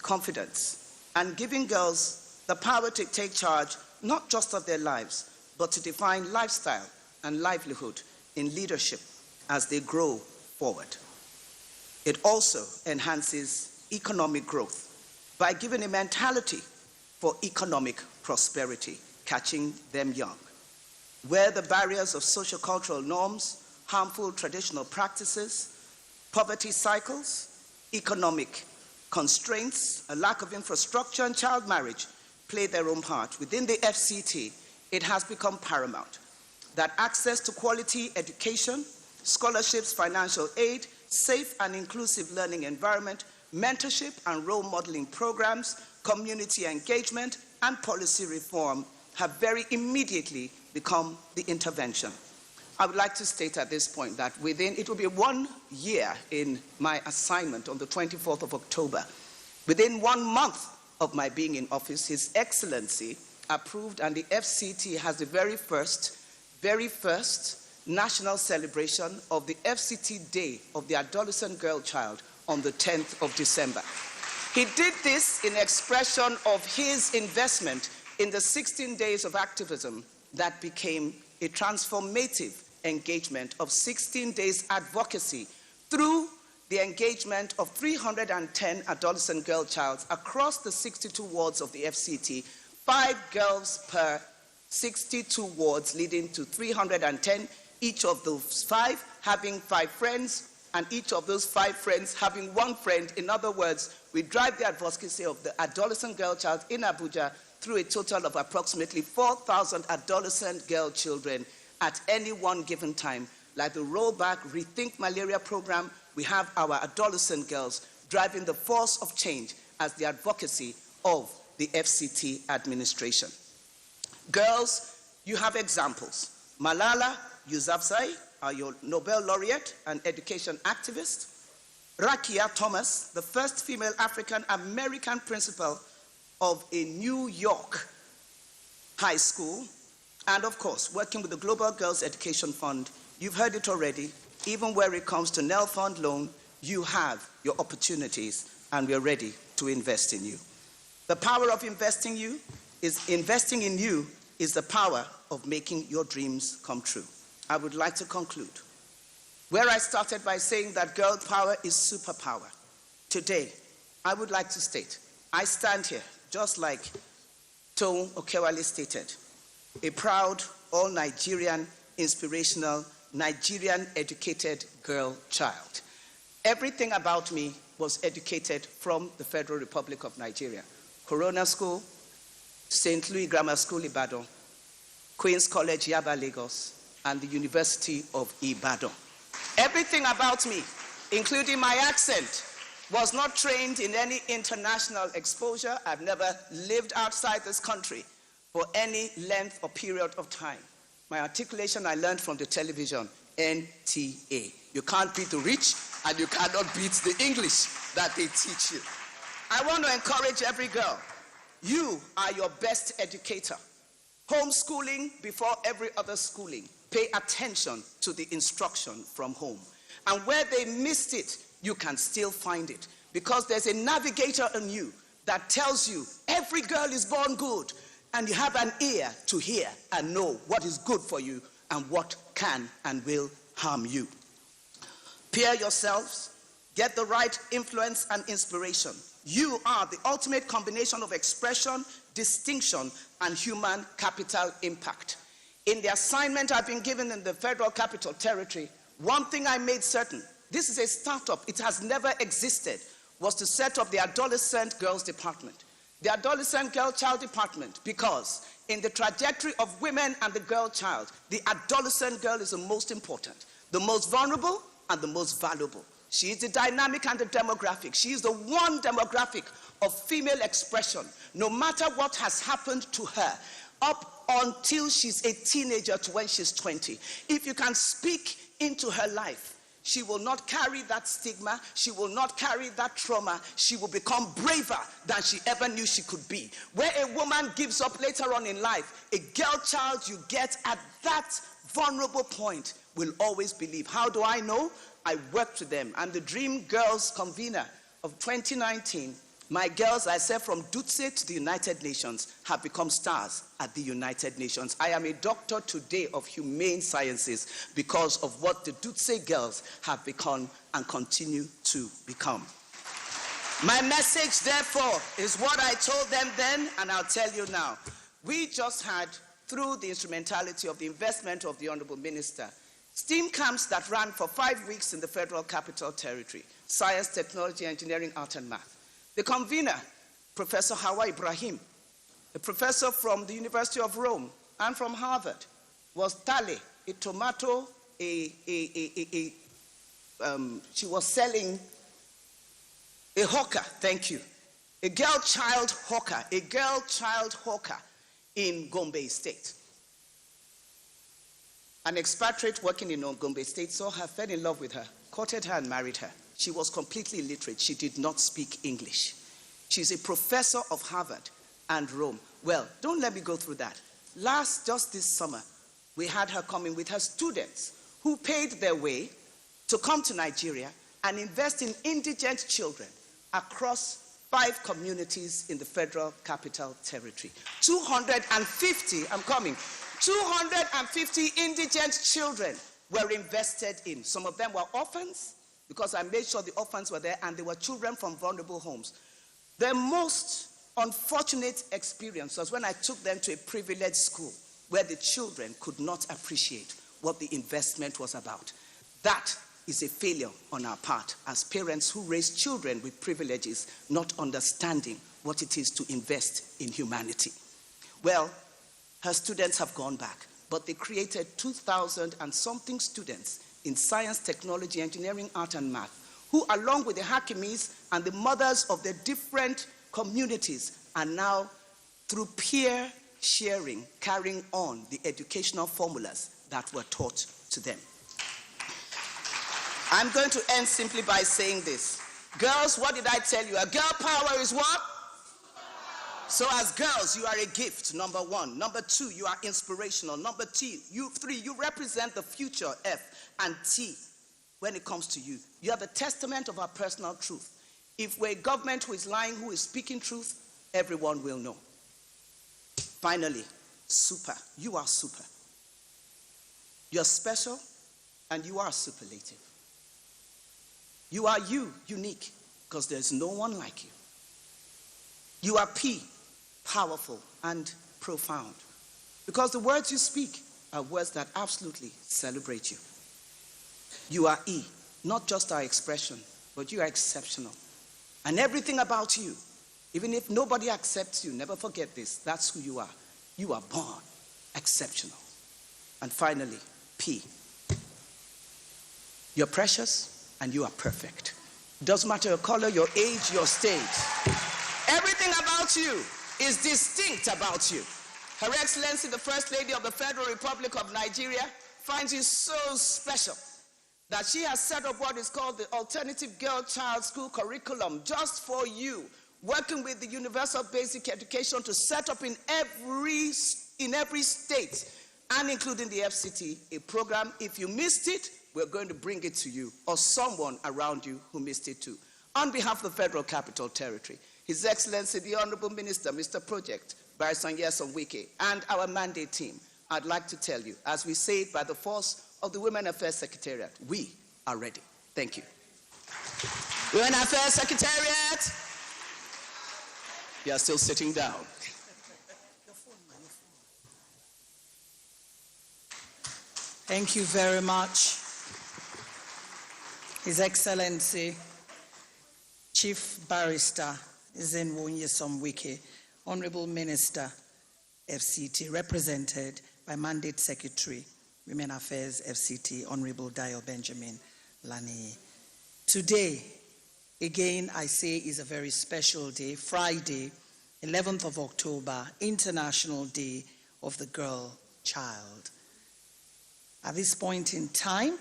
confidence, and giving girls the power to take charge not just of their lives, but to define lifestyle and livelihood in leadership as they grow forward. It also enhances economic growth by giving a mentality for economic prosperity, catching them young. Where the barriers of sociocultural norms, harmful traditional practices, poverty cycles, economic constraints, a lack of infrastructure, and child marriage play their own part. Within the FCT, it has become paramount that access to quality education, scholarships, financial aid, safe and inclusive learning environment, mentorship and role modeling programs, community engagement, and policy reform have very immediately become the intervention. I would like to state at this point that it will be 1 year in my assignment on the 24th of October. Within 1 month of my being in office, His Excellency approved, and the FCT has the very first national celebration of the FCT Day of the Adolescent Girl Child on the 10th of December. He did this in expression of his investment in the 16 days of activism that became a transformative engagement of 16 days advocacy through the engagement of 310 adolescent girl childs across the 62 wards of the FCT, 5 girls per 62 wards leading to 310, each of those 5 having 5 friends, and each of those 5 friends having 1 friend. In other words, we drive the advocacy of the adolescent girl child in Abuja through a total of approximately 4,000 adolescent girl children at any one given time. Like the Rollback Rethink Malaria program, we have our adolescent girls driving the force of change as the advocacy of the FCT administration. Girls, you have examples. Malala Yousafzai, your Nobel laureate and education activist. Rakia Thomas, the first female African-American principal of a New York high school. And of course, working with the Global Girls Education Fund, you've heard it already, even where it comes to NEL Fund loan, you have your opportunities and we're ready to invest in you. The power of investing in you is the power of making your dreams come true. I would like to conclude where I started by saying that girl power is superpower. Today, I would like to state, I stand here, just like Toun Okewale stated, a proud, all-Nigerian, inspirational, Nigerian-educated girl child. Everything about me was educated from the Federal Republic of Nigeria. Corona School, St. Louis Grammar School, Ibadan, Queen's College, Yaba, Lagos, and the University of Ibadan. Everything about me, including my accent, was not trained in any international exposure. I've never lived outside this country for any length or period of time. My articulation I learned from the television, NTA. You can't beat the rich, and you cannot beat the English that they teach you. I want to encourage every girl. You are your best educator. Homeschooling before every other schooling. Pay attention to the instruction from home. And where they missed it, you can still find it. Because there's a navigator in you that tells you every girl is born good. And you have an ear to hear and know what is good for you and what can and will harm you. Pair yourselves, get the right influence and inspiration. You are the ultimate combination of expression, distinction, and human capital impact. In the assignment I've been given in the Federal Capital Territory, one thing I made certain, this is a startup, it has never existed, was to set up the Adolescent Girls Department. The Adolescent Girl Child Department, because in the trajectory of women and the girl child, the adolescent girl is the most important, the most vulnerable, and the most valuable. She is the dynamic and the demographic. She is the one demographic of female expression, no matter what has happened to her, up until she's a teenager to when she's 20. If you can speak into her life, she will not carry that stigma. She will not carry that trauma. She will become braver than she ever knew she could be. Where a woman gives up later on in life, a girl child you get at that vulnerable point will always believe. How do I know? I worked with them. I'm the Dream Girls convener of 2019. My girls, I said, from Dutse to the United Nations, have become stars at the United Nations. I am a doctor today of humane sciences because of what the Dutse girls have become and continue to become. My message, therefore, is what I told them then, and I'll tell you now. We just had, through the instrumentality of the investment of the Honorable Minister, STEAM camps that ran for 5 weeks in the Federal Capital Territory, Science, Technology, Engineering, Art, and Math. The convener, Professor Hawa Ibrahim, a professor from the University of Rome and from Harvard, was Tale, a tomato, she was selling a hawker, thank you, a girl child hawker in Gombe State. An expatriate working in Gombe State saw her, fell in love with her, courted her and married her. She was completely illiterate. She did not speak English. She's a professor of Harvard and Rome. Well, don't let me go through that. Just this summer, we had her coming with her students who paid their way to come to Nigeria and invest in indigent children across 5 communities in the Federal Capital Territory. 250 indigent children were invested in. Some of them were orphans, because I made sure the orphans were there, and they were children from vulnerable homes. The most unfortunate experience was when I took them to a privileged school where the children could not appreciate what the investment was about. That is a failure on our part as parents who raise children with privileges, not understanding what it is to invest in humanity. Well, her students have gone back, but they created 2,000 and something students in science, technology, engineering, art, and math, who, along with the Hakimis and the mothers of the different communities, are now, through peer sharing, carrying on the educational formulas that were taught to them. I'm going to end simply by saying this. Girls, what did I tell you? A girl power is what? So as girls, you are a gift, number one. Number two, you are inspirational. Number three, you represent the future, F. And T, when it comes to you, you are the testament of our personal truth. If we're a government who is lying, who is speaking truth, everyone will know. Finally, super. You are super. You're special, and you are superlative. You are you, unique, because there's no one like you. You are P, powerful and profound, because the words you speak are words that absolutely celebrate you. You are E, not just our expression, but you are exceptional. And everything about you, even if nobody accepts you, never forget this, that's who you are. You are born exceptional. And finally, P, you're precious and you are perfect. Doesn't matter your color, your age, your stage. Everything about you is distinct about you. Her Excellency, the First Lady of the Federal Republic of Nigeria, finds you so special that she has set up what is called the Alternative Girl Child School Curriculum just for you, working with the Universal Basic Education to set up in every state, and including the FCT, a program. If you missed it, we're going to bring it to you, or someone around you who missed it too. On behalf of the Federal Capital Territory, His Excellency, the Honorable Minister, Mr. Project, Barrister Nyesom Wike, and our mandate team, I'd like to tell you, as we say it by the force of the Women Affairs Secretariat, we are ready. Thank you. Women Affairs Secretariat, you are still sitting down.
Thank you very much, His Excellency, Chief Barrister Nyesom Wike, Honorable Minister, FCT, represented by Mandate Secretary, Women Affairs, FCT, Honorable Dio Benjamin Lani. Today, again, I say is a very special day, Friday, 11th of October, International Day of the Girl Child. At this point in time,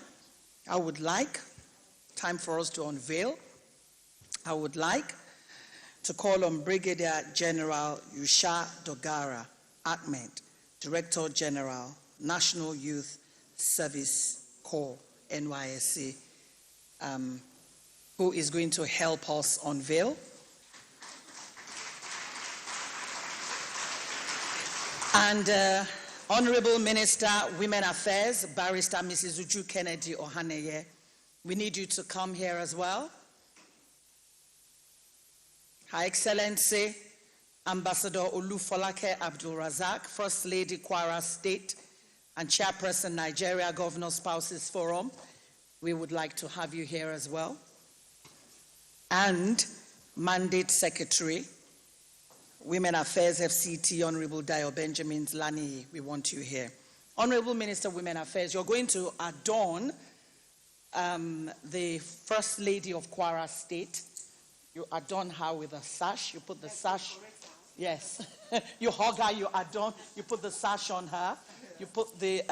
I would like, time for us to unveil, I would like to call on Brigadier General Yusha Dogara Ahmed, Director General, National Youth Service Corps, NYSC, who is going to help us unveil. And Honorable Minister, Women Affairs, Barrister Mrs. Uju Kennedy Ohaneye, we need you to come here as well. Her Excellency, Ambassador Olufolake Abdul Razak, First Lady Kwara State, and Chairperson Nigeria Governor Spouses Forum, we would like to have you here as well. And Mandate Secretary, Women Affairs, FCT, Honorable Dio Benjamin Lani, we want you here. Honorable Minister, Women Affairs, you're going to adorn the First Lady of Kwara State. You adorn her with a sash. You put the sash, yes. You hug her, you adorn, you put the sash on her, you put the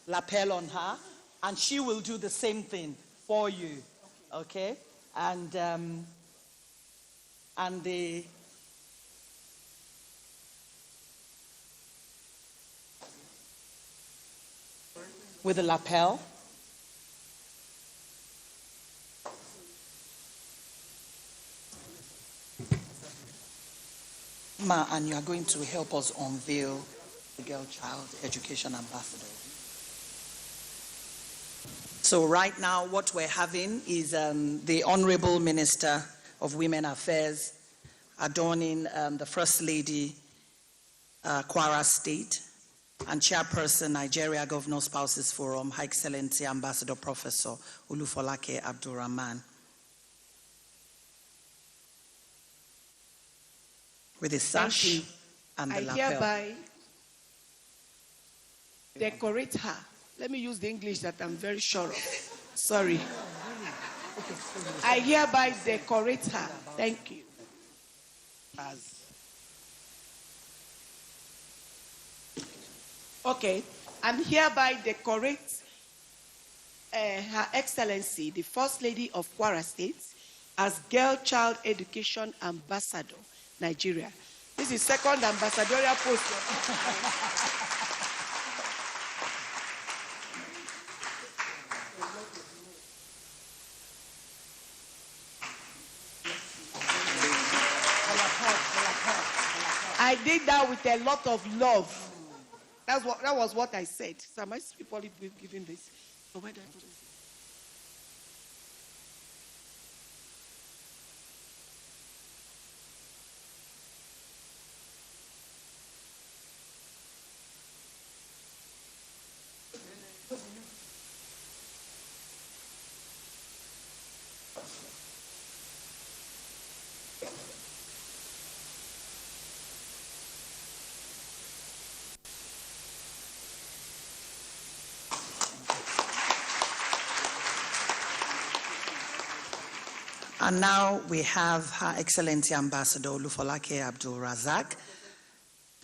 lapel on her, and she will do the same thing for you, okay? And the with the lapel. Ma, and you are going to help us unveil the Girl Child Education Ambassador. So right now what we're having is the Honorable Minister of Women Affairs adorning the First Lady, Kwara State, and Chairperson, Nigeria Governor Spouses Forum, Her Excellency Ambassador Professor Olufolake Abdulrahman. With the sash and the
I
lapel.
hereby decorate her. Let me use the English that I'm very sure of. Sorry. I hereby decorate her. Thank you. Okay. I'm hereby decorate Her Excellency, the First Lady of Kwara State, as Girl Child Education Ambassador, Nigeria. This is second ambassadorial post. I did that with a lot of love. That was what I said. So am I people giving this? So where do I put this?
And now we have Her Excellency Ambassador Olufolake Abdulrazak,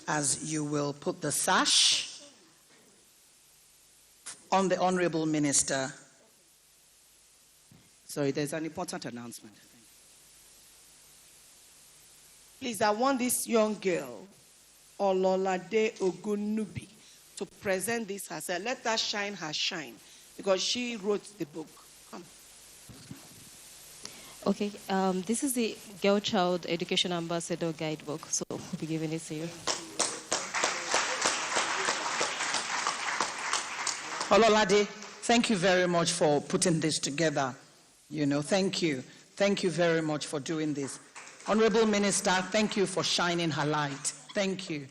as you will put the sash on the Honorable Minister.
Sorry, there's an important announcement.
Please, I want this young girl, Ololade Ogunubi, to present this herself. Let her shine her shine, because she wrote the book. Come.
Okay, this is the Girl Child Education Ambassador Guidebook, so we'll be giving it to you.
Ololade, thank you very much for putting this together. Thank you. Thank you very much for doing this. Honorable Minister, thank you for shining her light. Thank you.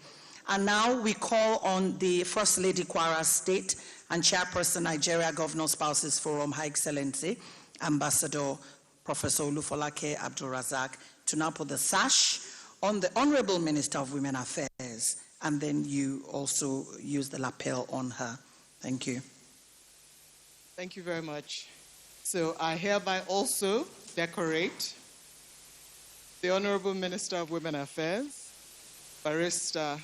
And now we call on the First Lady Kwara State and Chairperson Nigeria Governor Spouses Forum, Her Excellency Ambassador Professor Olufolake Abdulrazak, to now put the sash on the Honorable Minister of Women Affairs, and then you also use the lapel on her. Thank you.
Thank you very much. So I hereby also decorate the Honorable Minister of Women Affairs, Barrister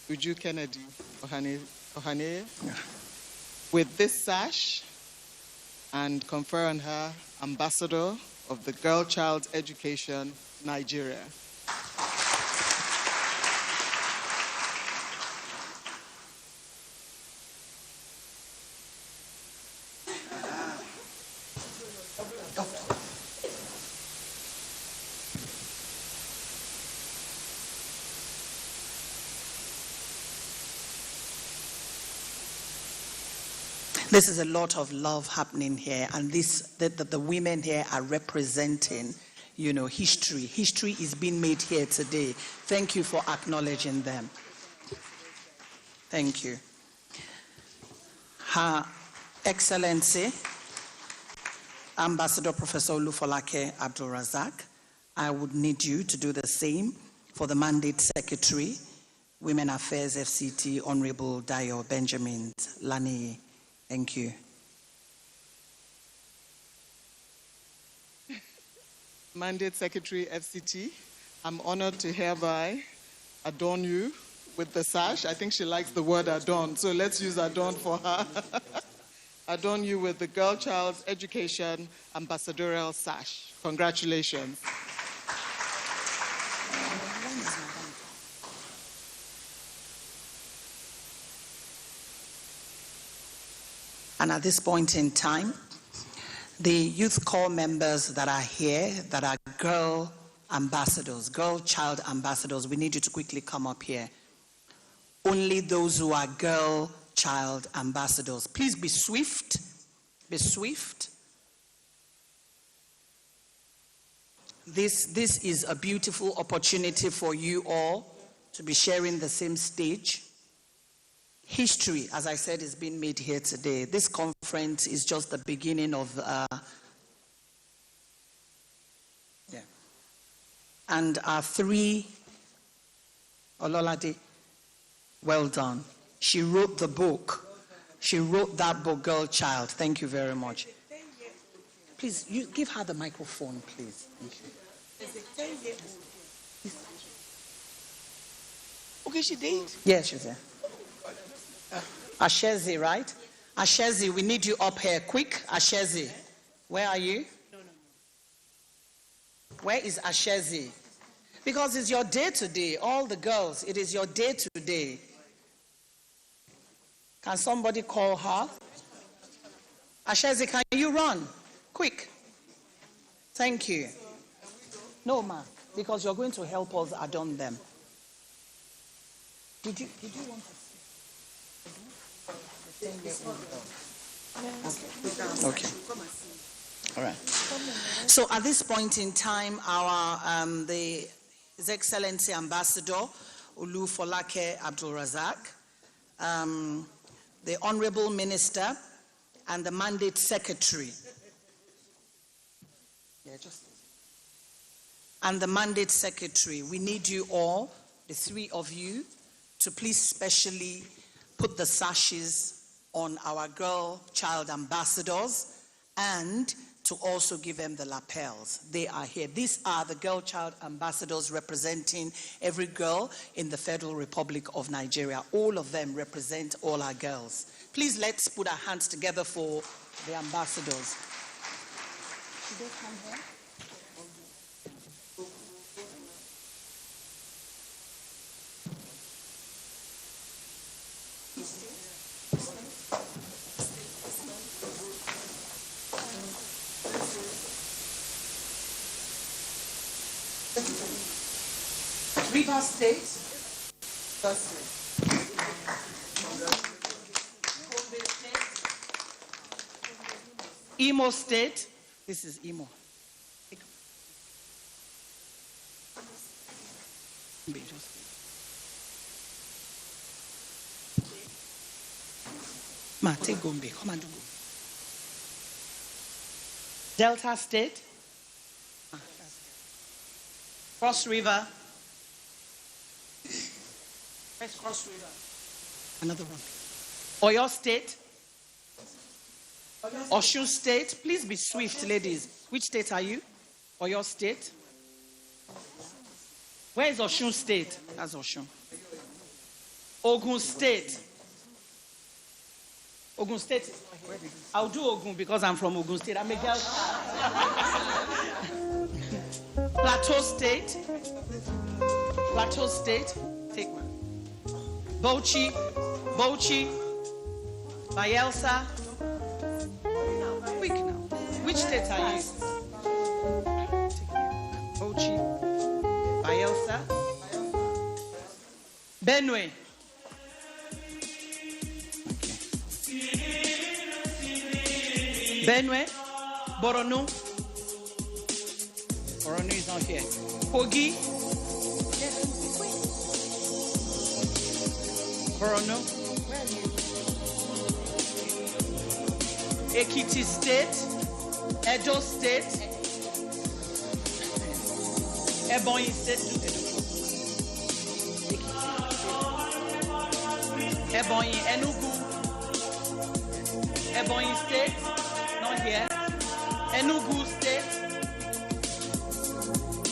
Uju Kennedy Ohane, with this sash and confer on her Ambassador of the Girl Child Education, Nigeria.
This is a lot of love happening here, and the women here are representing, history. History is being made here today. Thank you for acknowledging them. Thank you. Her Excellency, Ambassador Professor Olufolake Abdulrazak, I would need you to do the same for the Mandate Secretary, Women Affairs FCT, Honorable Dayo Benjamin Lani. Thank you.
Mandate Secretary FCT, I'm honored to hereby adorn you with the sash. I think she likes the word adorn, so let's use adorn for her. Adorn you with the Girl Child Education Ambassadorial Sash. Congratulations.
And at this point in time, the youth corps members that are here, that are girl ambassadors, girl child ambassadors, we need you to quickly come up here. Only those who are girl child ambassadors. Please be swift. Be swift. This is a beautiful opportunity for you all to be sharing the same stage. history, as I said, is being made here today. This conference is just the beginning of, and our three, Ololade, well done. She wrote the book. She wrote that book, Girl Child. Thank you very much. Please, you give her the microphone, please. Thank you.
Okay, she did.
Yes, she's there. Ashezi, right? Ashezi, we need you up here. Quick, Ashezi. Where are you? Where is Ashezi? Because it's your day today. All the girls, it is your day today. Can somebody call her? Ashezi, can you run? Quick. Thank you. No, ma, because you're going to help us adorn them. Did you want to see? Okay. All right. So at this point in time, our His Excellency Ambassador Olu Folake Abdul Razak, the Honorable Minister, and the Mandate Secretary. And the Mandate Secretary, we need you all, the three of you, to please specially put the sashes on our girl child ambassadors and to also give them the lapels. They are here. These are the girl child ambassadors representing every girl in the Federal Republic of Nigeria. All of them represent all our girls. Please let's put our hands together for the ambassadors. Should they come here? Rivers State. Imo State. This is Imo. Ma, take Gombe. Come and do Gombe. Delta State. Cross River. Where's Cross River? Another one. Oyo State. Osun State. Please be swift, ladies. Which state are you? Oyo State. Where is Osun State? That's Osun. Ogun State. Ogun State. I'll do Ogun because I'm from Ogun State. I'm a girl. Plateau State. Plateau State. Take one. Bauchi. Bayelsa. Quick now. Which state are you? Bauchi. Bayelsa. Benue. Benue. Borno. Borno is not here. Kogi. Borno. Ekiti State. Edo State. Ebonyi State. Ebonyi, Enugu. Ebonyi State. Not here. Enugu State.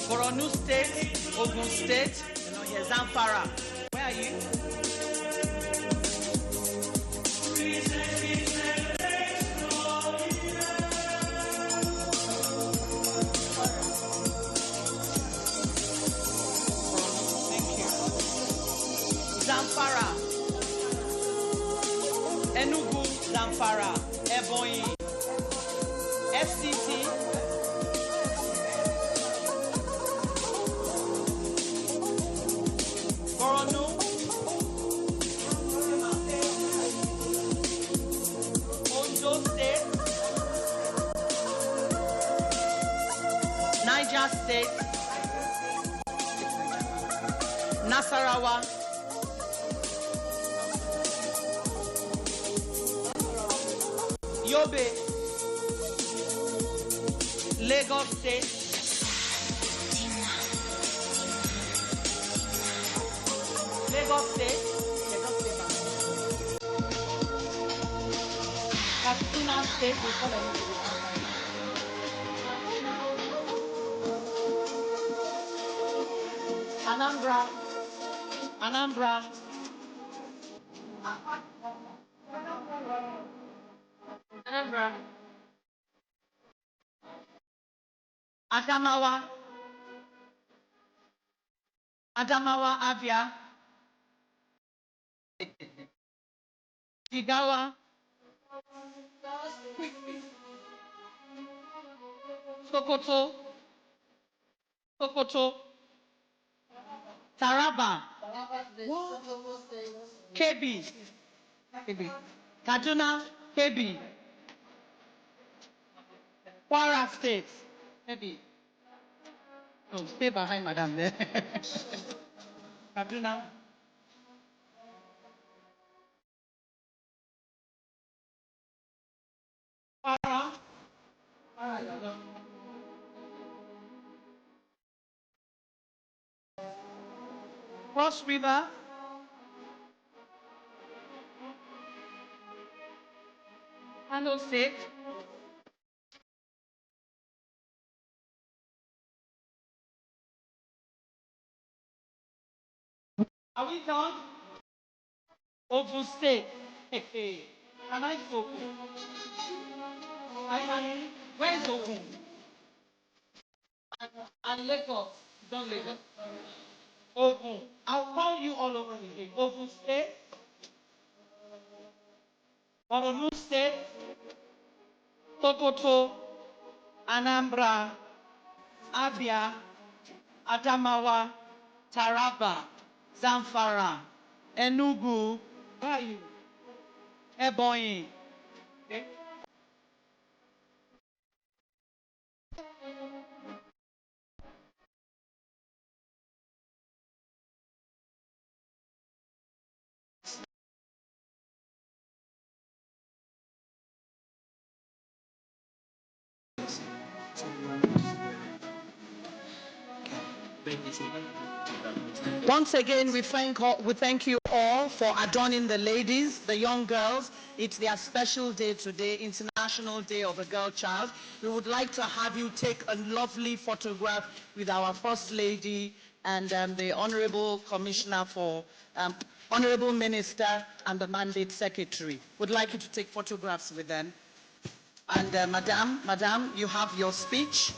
Borno State. Ogun State. Not here. Zamfara. Where are you? Zamfara, Enugu, Zamfara, Ebonyi, FCT, Borno, Ondo State, Niger State, Nasarawa,
Yobe, Lagos State, Lagos State, Katsina State, we call it Anambra, Anambra, Anambra, Adamawa, Adamawa, Abia, Jigawa, Sokoto, Sokoto, Taraba, Kebbi, Kaduna, Kebbi, Kwara State, Kebbi. Oh, stay behind, madam. There. Kaduna. Kwara. Cross River. Kano State. Are we done? Ogun State. Hey. Can I go? Where's Ogun? And Lagos. Don't Lagos. Ogun. I'll call you all over again. Ogun State. Borno State. Sokoto. Anambra. Abia. Adamawa. Taraba. Zamfara. Enugu. Where are you? Ebonyi. Okay. Once again, we thank you all for adorning the ladies, the young girls. It's their special day today, International Day of the Girl Child. We would like to have you take a lovely photograph with our First Lady and the Honorable Commissioner for, Honorable Minister and the Mandate Secretary. Would like you to take photographs with them. And Madam, you have your speech.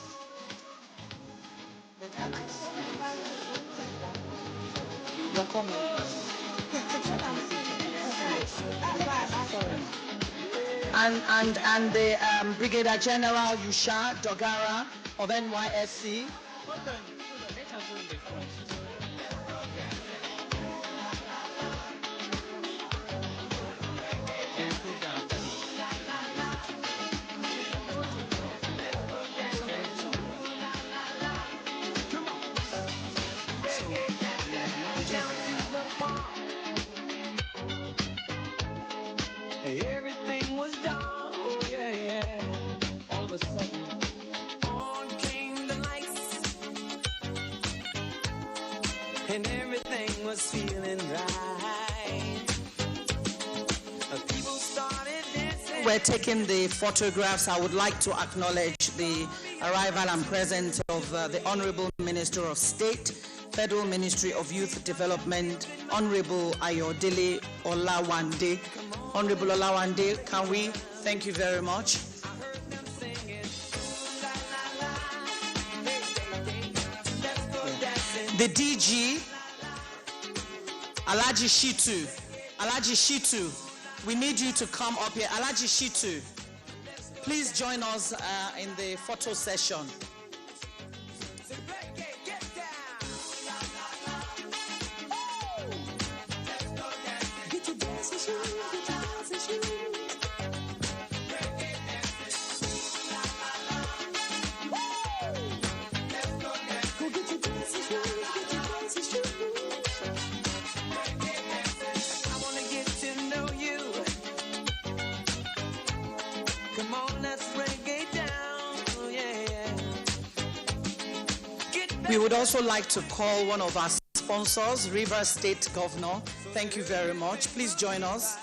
And the Brigadier General Yusha Dogara of NYSC.
Everything was done, oh yeah. All of a sudden, on came the lights, and everything was feeling right. People started dancing.
We're taking the photographs. I would like to acknowledge the arrival and presence of the Honorable Minister of State, Federal Ministry of Youth Development, Honorable Ayodele Olawande. Honorable Olawande, can we? Thank you very much. The DG, Alhaji Shitu, we need you to come up here. Alhaji Shitu, please join us in the photo session. We would also like to call one of our sponsors, Rivers State Governor. Thank you very much. Please join us.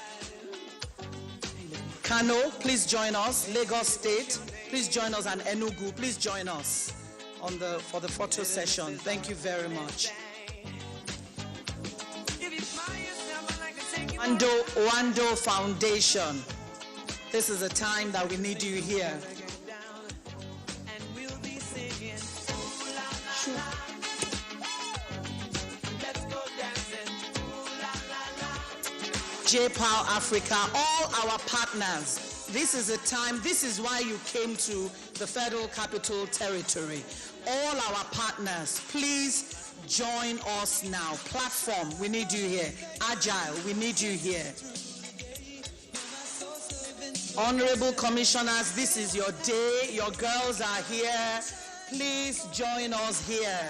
Kano, please join us. Lagos State, please join us. And Enugu, please join us for the photo session. Thank you very much. Wando Foundation. This is a time that we need you here. J-Power Africa, all our partners. This is a time, this is why you came to the Federal Capital Territory. All our partners, please join us now. Platform, we need you here. Agile, we need you here. Honorable commissioners, this is your day. Your girls are here. Please join us here.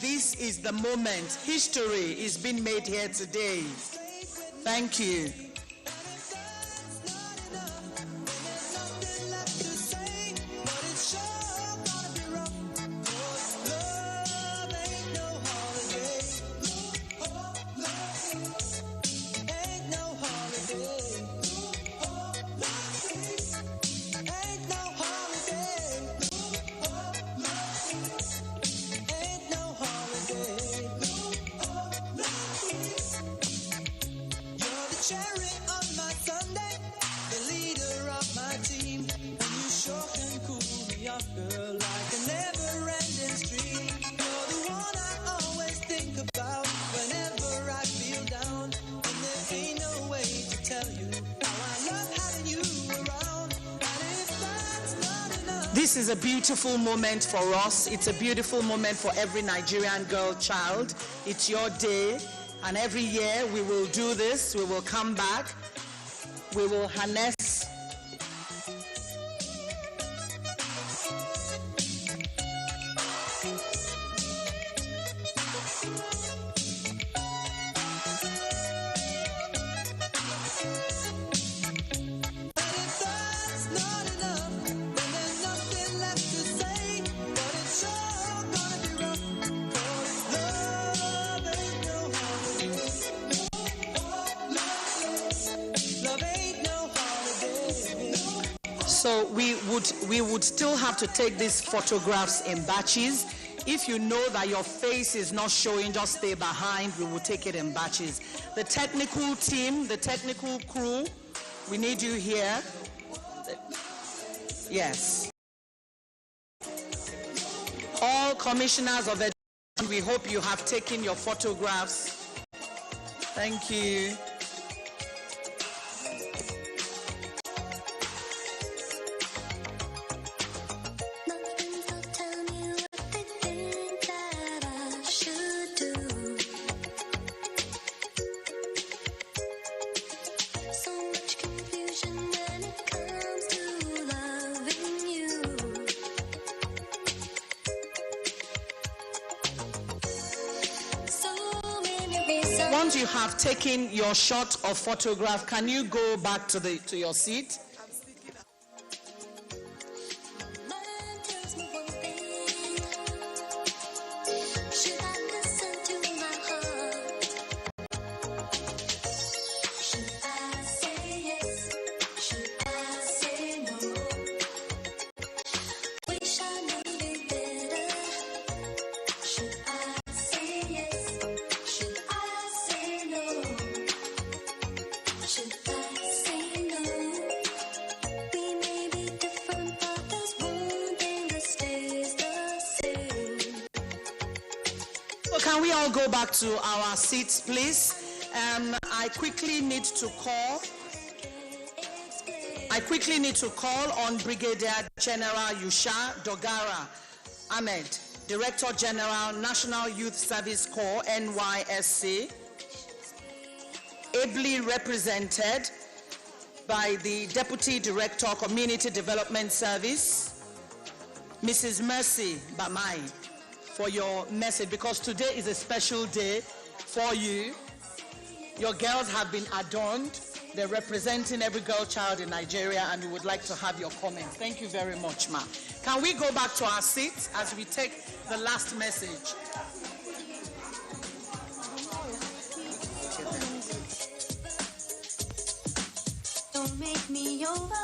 This is the moment. History is being made here today. Thank you. This is a beautiful moment for us. It's a beautiful moment for every Nigerian girl child. It's your day, and every year we will do this. We will come back. We will harness So we would still have to take these photographs in batches. If you know that your face is not showing, just stay behind. We will take it in batches. The technical team, the technical crew, we need you here. Yes. All commissioners of education, we hope you have taken your photographs. Thank you. Once you have taken your shot or photograph, can you go back to your seat? Can we all go back to our seats, please? I quickly need to call on Brigadier General Yusha Dogara Ahmed, Director General, National Youth Service Corps, NYSC, ably represented by the Deputy Director, Community Development Service, Mrs. Mercy Bamai, for your message, because today is a special day for you. Your girls have been adorned. They're representing every girl child in Nigeria, and we would like to have your comments. Thank you very much, ma. Can we go back to our seats as we take the last message?
Don't make me over.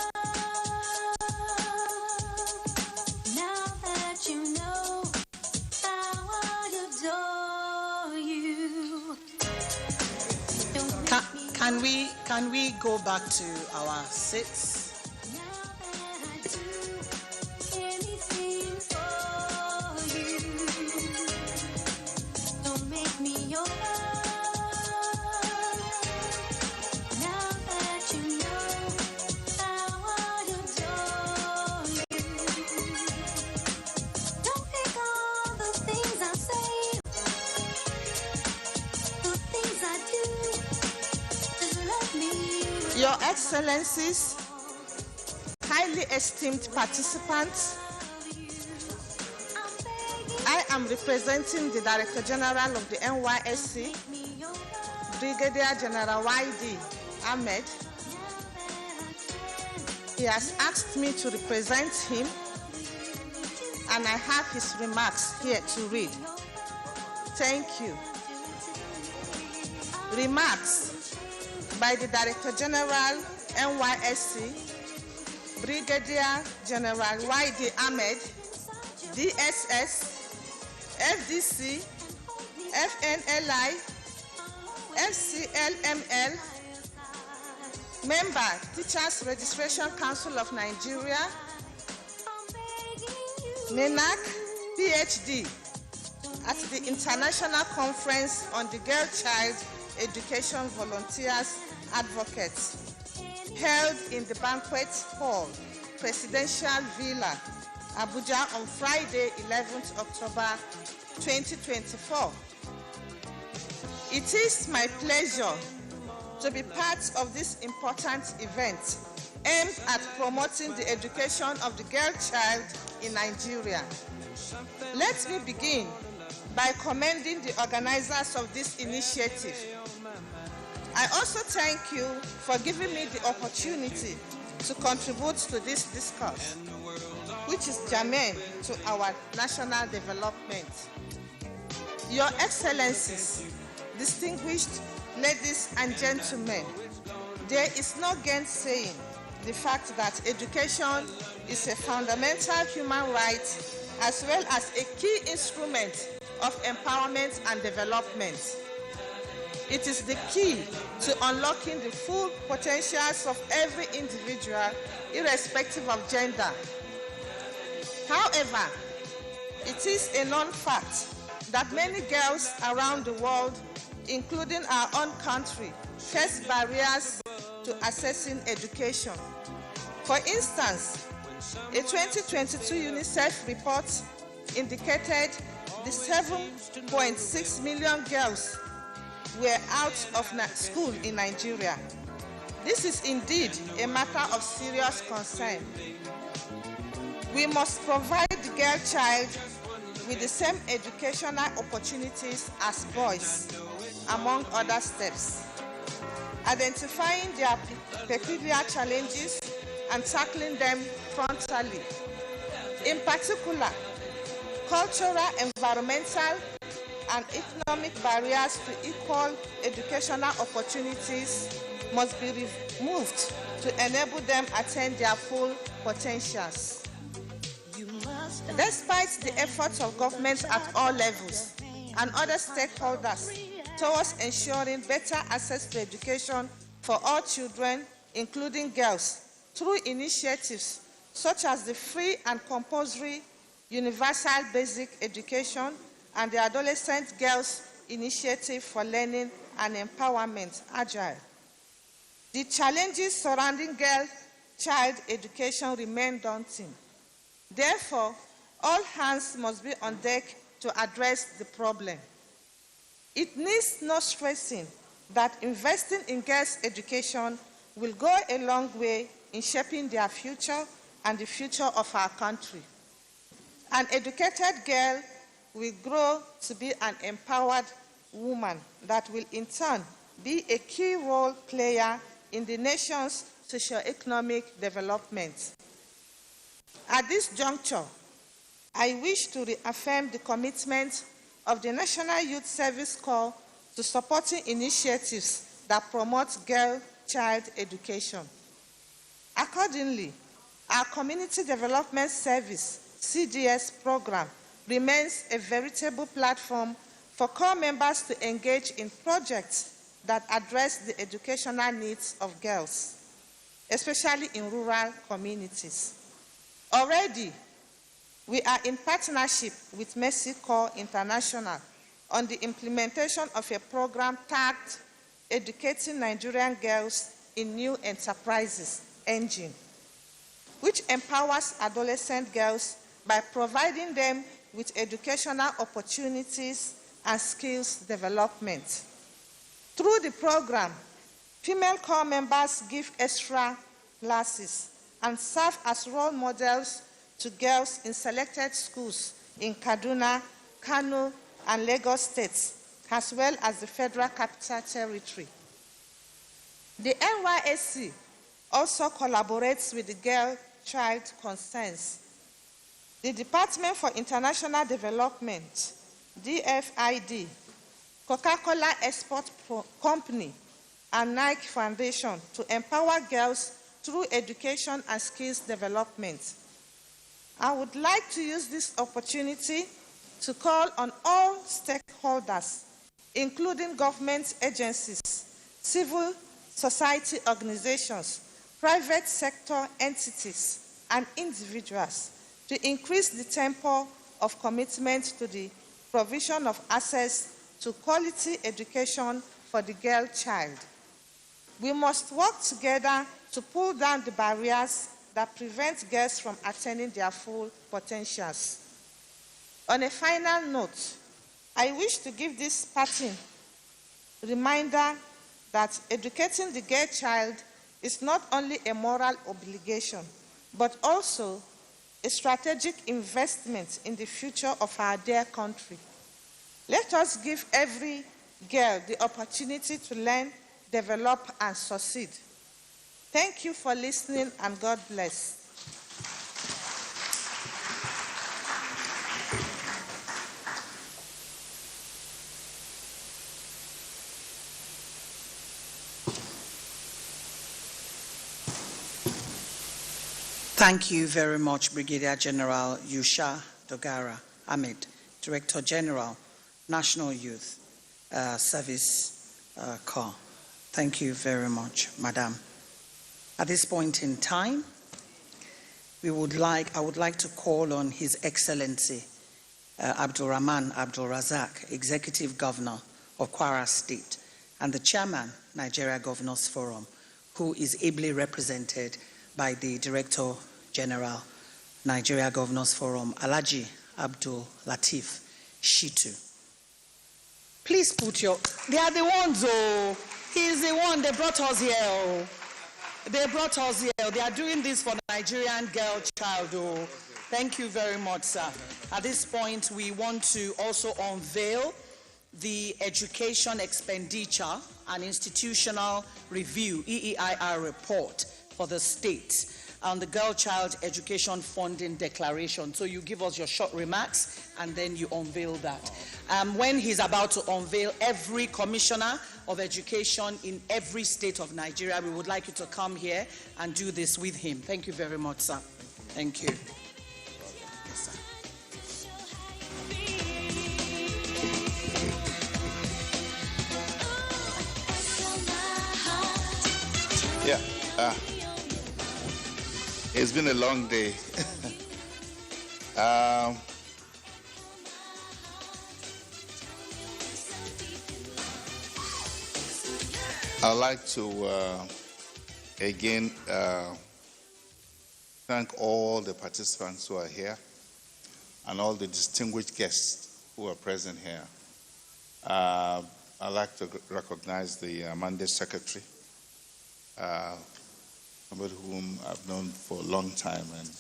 Now that you know how I adore you.
Can we go back to our seats?
Your Excellencies, highly esteemed participants, I am representing the Director General of the NYSC, Brigadier General Y.D. Ahmed. He has asked me to represent him, and I have his remarks here to read. Thank you. Remarks by the Director General, NYSC, Brigadier General Y.D. Ahmed, DSS, FDC, FNLI, FCLML, Member, Teachers Registration Council of Nigeria, MENAC, PhD, at the International Conference on the Girl Child Education Volunteers Advocates, held in the Banquet Hall, Presidential Villa, Abuja on Friday, 11th October 2024. It is my pleasure to be part of this important event aimed at promoting the education of the girl child in Nigeria. Let me begin by commending the organizers of this initiative. I also thank you for giving me the opportunity to contribute to this discourse, which is germane to our national development. Your Excellencies, distinguished ladies and gentlemen, there is no gainsaying the fact that education is a fundamental human right as well as a key instrument of empowerment and development. It is the key to unlocking the full potentials of every individual, irrespective of gender. However, it is a known fact that many girls around the world, including our own country, face barriers to accessing education. For instance, a 2022 UNICEF report indicated the 7.6 million girls were out of school in Nigeria. This is indeed a matter of serious concern. We must provide the girl child with the same educational opportunities as boys, among other steps. Identifying their peculiar challenges and tackling them frontally. In particular, cultural, environmental, and economic barriers to equal educational opportunities must be removed to enable them attain their full potentials. Despite the efforts of governments at all levels and other stakeholders towards ensuring better access to education for all children, including girls, through initiatives such as the free and compulsory universal basic education and the Adolescent Girls Initiative for Learning and Empowerment, AGILE. The challenges surrounding girl-child education remain daunting. Therefore, all hands must be on deck to address the problem. It needs no stressing that investing in girls' education will go a long way in shaping their future and the future of our country. An educated girl will grow to be an empowered woman that will in turn be a key role player in the nation's socio-economic development.
At this juncture, I wish to reaffirm the commitment of the National Youth Service Corps to supporting initiatives that promote girl-child education. Accordingly, our Community Development Service (CDS) program remains a veritable platform for corps members to engage in projects that address the educational needs of girls, especially in rural communities. Already, we are in partnership with Mercy Corps International on the implementation of a program tagged Educating Nigerian Girls in New Enterprises engine, which empowers adolescent girls by providing them with educational opportunities and skills development. Through the program, female corps members give extra classes and serve as role models to girls in selected schools in Kaduna, Kano, and Lagos states, as well as the Federal Capital Territory. The NYSC also collaborates with the Girl-Child Concerns. The Department for International Development, DFID, Coca-Cola Export Company, and Nike Foundation to empower girls through education and skills development. I would like to use this opportunity to call on all stakeholders, including government agencies, civil society organizations, private sector entities, and individuals to increase the tempo of commitment to the provision of access to quality education for the girl child. We must work together to pull down the barriers that prevent girls from attaining their full potentials. On a final note, I wish to give this parting reminder that educating the girl child is not only a moral obligation, but also a strategic investment in the future of our dear country. Let us give every girl the opportunity to learn, develop, and succeed. Thank you for listening, and God bless.
Thank you very much, Brigadier General Yusha Dogara Ahmed, Director General, National Youth Service Corps. Thank you very much, Madam. At this point in time, I would like to call on His Excellency Abdulrahman Abdul Razak, Executive Governor of Kwara State and the Chairman, Nigeria Governors Forum, who is ably represented by the Director General, Nigeria Governors Forum, Alhaji Abdul Latif Shitu. Please put your, they are the ones, oh, he's the one, they brought us here, oh. They brought us here, they are doing this for Nigerian girl child, oh. Thank you very much, sir. At this point, we want to also unveil the Education Expenditure and Institutional Review, EEIR report for the state on the Girl Child Education Funding Declaration. So you give us your short remarks and then you unveil that. When he's about to unveil, every commissioner of education in every state of Nigeria, we would like you to come here and do this with him. Thank you very much, sir. Thank you. Yes, sir.
Yeah. It's been a long day. I'd like to again thank all the participants who are here and all the distinguished guests who are present here. I'd like to recognize the Mandate Secretary, somebody whom I've known for a long time, and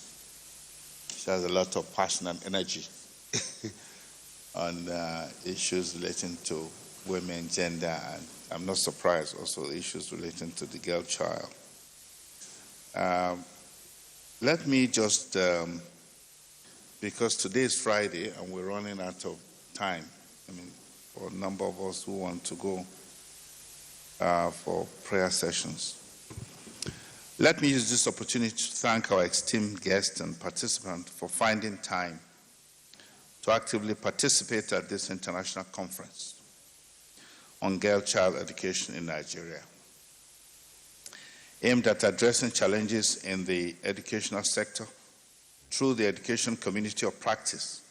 she has a lot of passion and energy on issues relating to women, gender, and I'm not surprised also issues relating to the girl child. let me just, because today is Friday and we're running out of time, I mean, for a number of us who want to go for prayer sessions. Let me use this opportunity to thank our esteemed guests and participants for finding time to actively participate at this international conference on girl-child education in Nigeria, aimed at addressing challenges in the educational sector through the Education Community of Practice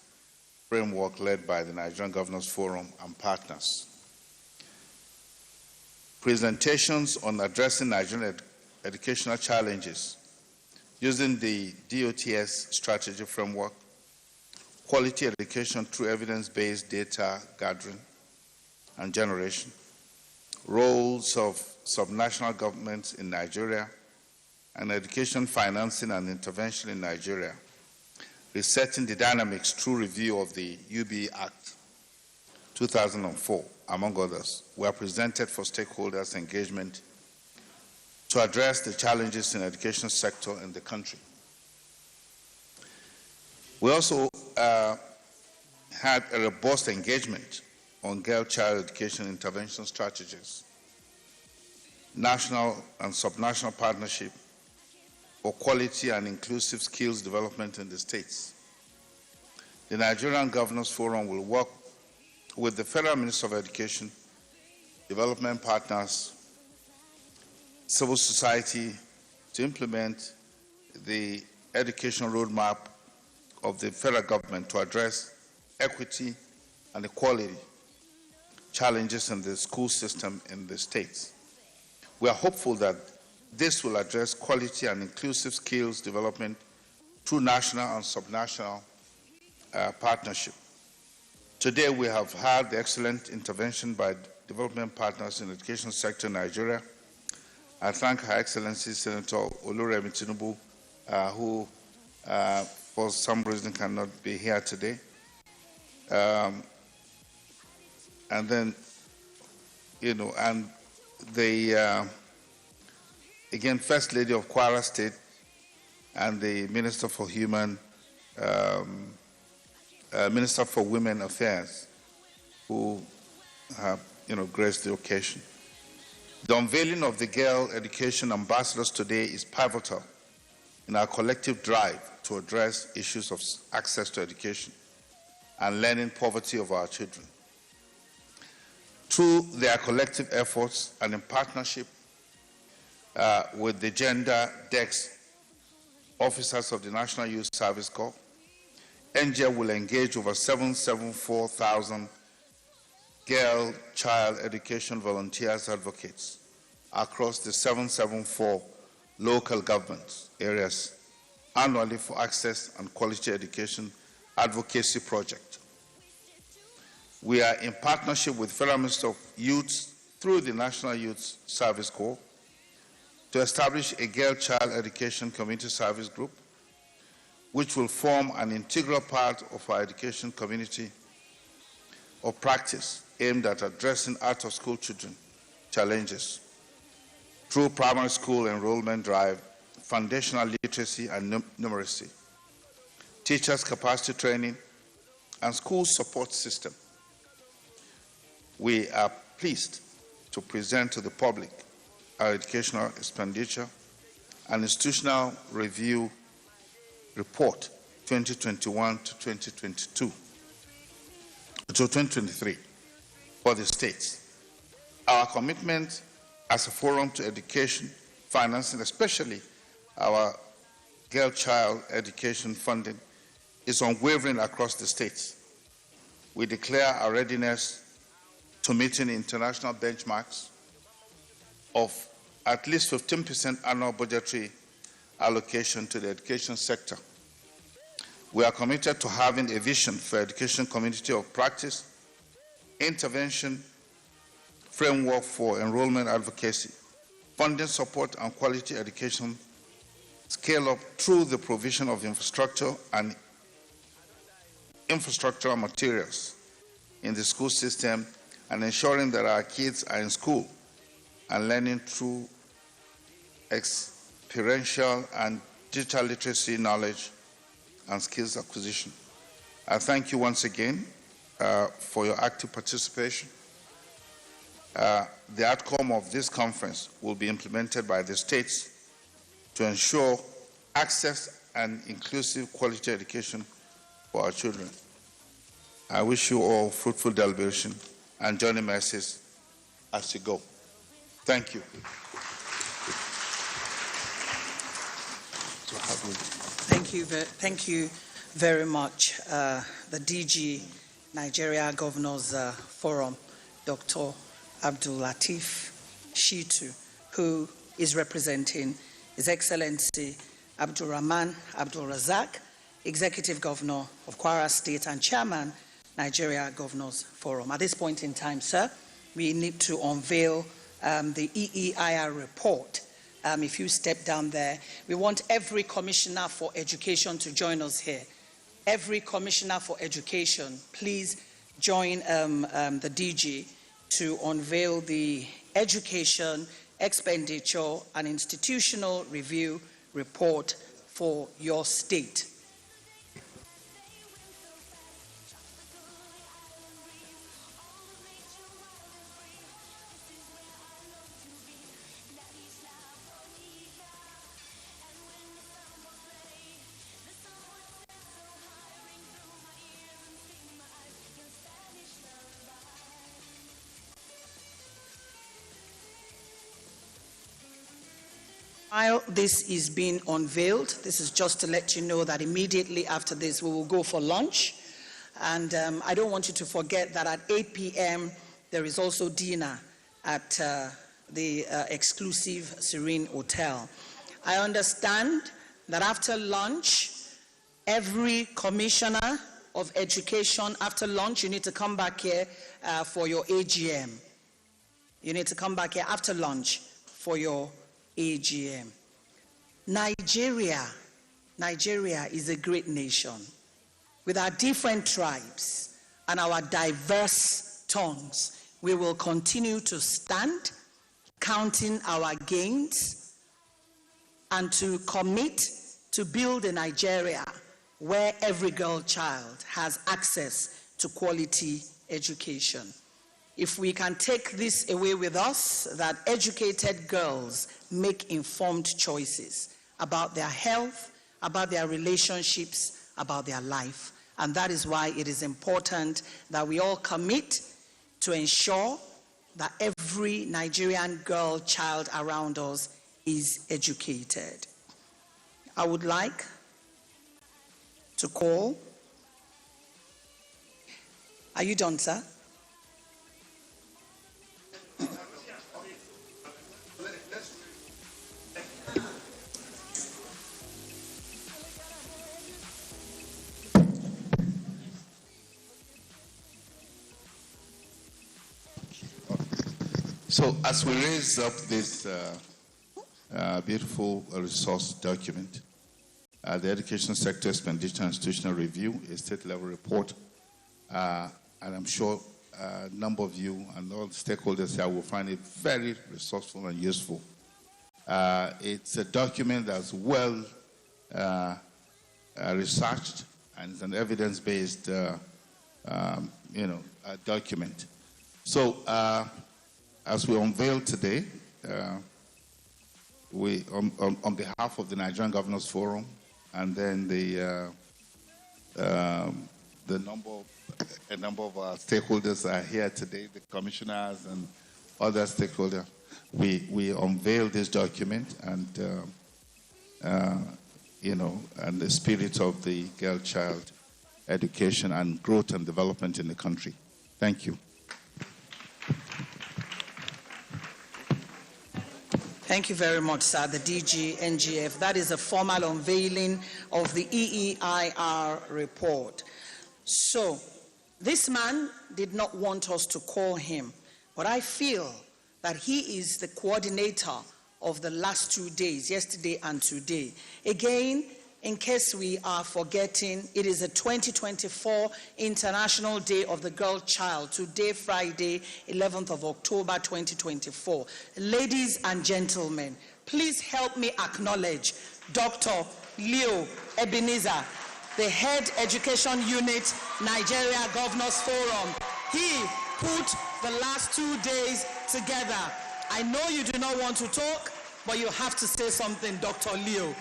framework led by the Nigerian Governors Forum and partners. Presentations on addressing Nigerian educational challenges using the DOTS strategy framework, quality education through evidence-based data gathering and generation, roles of subnational governments in Nigeria, and education financing and intervention in Nigeria, resetting the dynamics through review of the UB Act 2004, among others, were presented for stakeholders' engagement to address the challenges in the education sector in the country. We also had a robust engagement on girl-child education intervention strategies, national and subnational partnership for quality and inclusive skills development in the states. The Nigerian Governors Forum will work with the Federal Minister of Education, development partners, civil society to implement the education roadmap of the federal government to address equity and equality challenges in the school system in the states. We are hopeful that this will address quality and inclusive skills development through national and subnational partnership. Today we have had the excellent intervention by development partners in the education sector in Nigeria. I thank Her Excellency Senator Oluremi Tinubu, who for some reason cannot be here today. And then, and the, again, First Lady of Kwara State and the Minister for Minister for Women Affairs, who have, graced the occasion. The unveiling of the Girl Education Ambassadors today is pivotal in our collective drive to address issues of access to education and learning poverty of our children. Through their collective efforts and in partnership with the Gender Desk officers of the National Youth Service Corps, NGL will engage over 774,000 girl child education volunteers advocates across the 774 local government areas annually for access and quality education advocacy project. We are in partnership with Federal Minister of Youth through the National Youth Service Corps to establish a girl child education community service group, which will form an integral part of our education community of practice aimed at addressing out-of-school children challenges through primary school enrollment drive, foundational literacy and numeracy, teachers' capacity training, and school support system. We are pleased to present to the public our educational expenditure and institutional review report 2021 to 2022 to 2023 for the states. Our commitment as a forum to education financing, especially our girl child education funding, is unwavering across the states. We declare our readiness to meeting international benchmarks of at least 15% annual budgetary allocation to the education sector. We are committed to having a vision for education community of practice, intervention, framework for enrollment advocacy, funding support and quality education scale up through the provision of infrastructure and infrastructural materials in the school system and ensuring that our kids are in school and learning through experiential and digital literacy, knowledge, and skills acquisition. I thank you once again for your active participation. The outcome of this conference will be implemented by the states to ensure access and inclusive quality education for our children. I wish you all fruitful deliberation and journey mercies as you go. Thank you.
Thank you very much, the DG Nigeria Governors Forum, Dr. Abdul Latif Shitu, who is representing His Excellency Abdul Rahman Abdul Razak, Executive Governor of Kwara State and Chairman, Nigeria Governors Forum. At this point in time, sir, we need to unveil the EEIR report. If you step down there, we want every Commissioner for Education to join us here. Every Commissioner for Education, please join the DG to unveil the Education Expenditure and Institutional Review Report for your state. While this is being unveiled, this is just to let you know that immediately after this we will go for lunch. And I don't want you to forget that at 8 p.m. there is also dinner at the exclusive Serene Hotel. I understand that after lunch, every Commissioner of Education, after lunch, you need to come back here for your AGM. You need to come back here after lunch for your AGM. Nigeria is a great nation with our different tribes and our diverse tongues. We will continue to stand, counting our gains, and to commit to build a Nigeria where every girl child has access to quality education. If we can take this away with us, that educated girls make informed choices about their health, about their relationships, about their life. And that is why it is important that we all commit to ensure that every Nigerian girl child around us is educated. I would like to call. Are you done, sir?
So as we raise up this beautiful resource document, the Education Sector Expenditure and Institutional Review, a state-level report, and I'm sure a number of you and all the stakeholders here will find it very resourceful and useful. It's a document that's well researched, and it's an evidence-based document. So as we unveil today, we on behalf of the Nigerian Governors Forum, and then a number of our stakeholders are here today, the commissioners and other stakeholders. We unveil this document, and and the spirit of the girl-child education and growth and development in the country. Thank you.
Thank you very much, sir, the DG NGF. That is a formal unveiling of the EEIR report. So, this man did not want us to call him, but I feel that he is the coordinator of the last 2 days, yesterday and today. Again, in case we are forgetting, it is the 2024 International Day of the Girl Child, today, Friday, 11th of October, 2024. Ladies and gentlemen, please help me acknowledge Dr. Leo Ebenezer, the Head Education Unit, Nigeria Governors Forum. He put the last 2 days together. I know you do not want to talk, but you have to say something, Dr. Leo.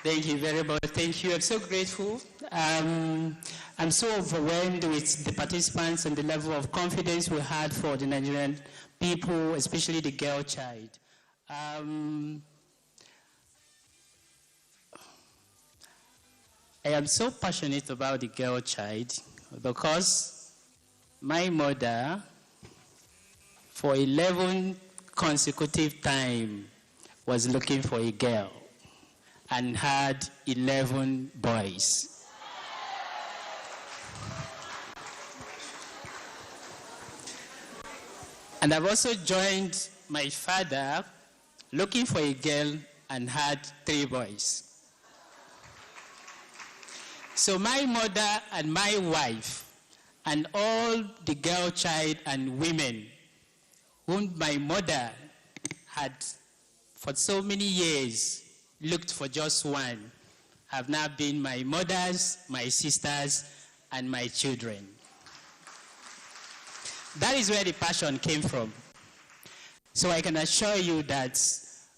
Thank you very much. Thank you. I'm so grateful. I'm so overwhelmed with the participants and the level of confidence we had for the Nigerian people, especially the girl child. I am so passionate about the girl child because my mother, for 11 consecutive times, was looking for a girl and had 11 boys. And I've also joined my father looking for a girl and had 3 boys. So my mother and my wife and all the girl child and women whom my mother had for so many years looked for just one have now been my mothers, my sisters, and my children. That is where the passion came from. So I can assure you that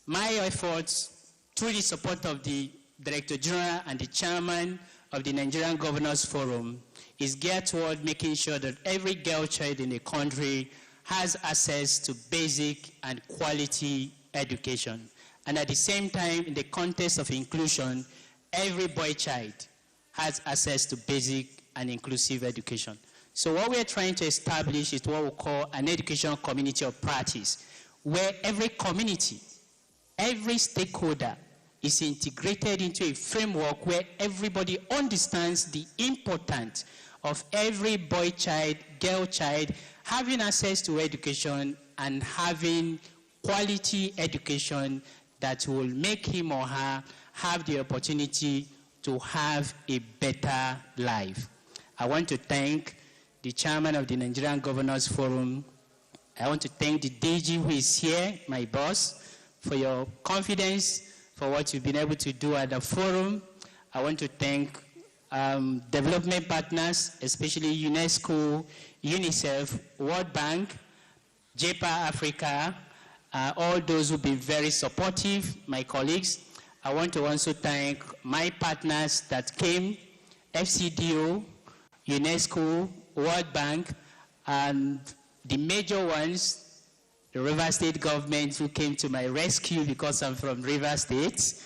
my efforts, through the support of the Director General and the Chairman of the Nigerian Governors Forum, is geared toward making sure that every girl child in the country has access to basic and quality education. And at the same time, in the context of inclusion, every boy child has access to basic and inclusive education. So what we are trying to establish is what we call an education community of practice, where every community, every stakeholder is integrated into a framework where everybody understands the importance of every boy child, girl child, having access to education and having quality education that will make him or her have the opportunity to have a better life. I want to thank the chairman of the Nigerian Governors Forum. I want to thank the DG who is here, my boss, for your confidence, for what you've been able to do at the forum. I want to thank development partners, especially UNESCO, UNICEF, World Bank, JPA Africa, all those who've been very supportive, my colleagues. I want to also thank my partners that came, FCDO, UNESCO, World Bank, and the major ones, the River State government who came to my rescue because I'm from River State,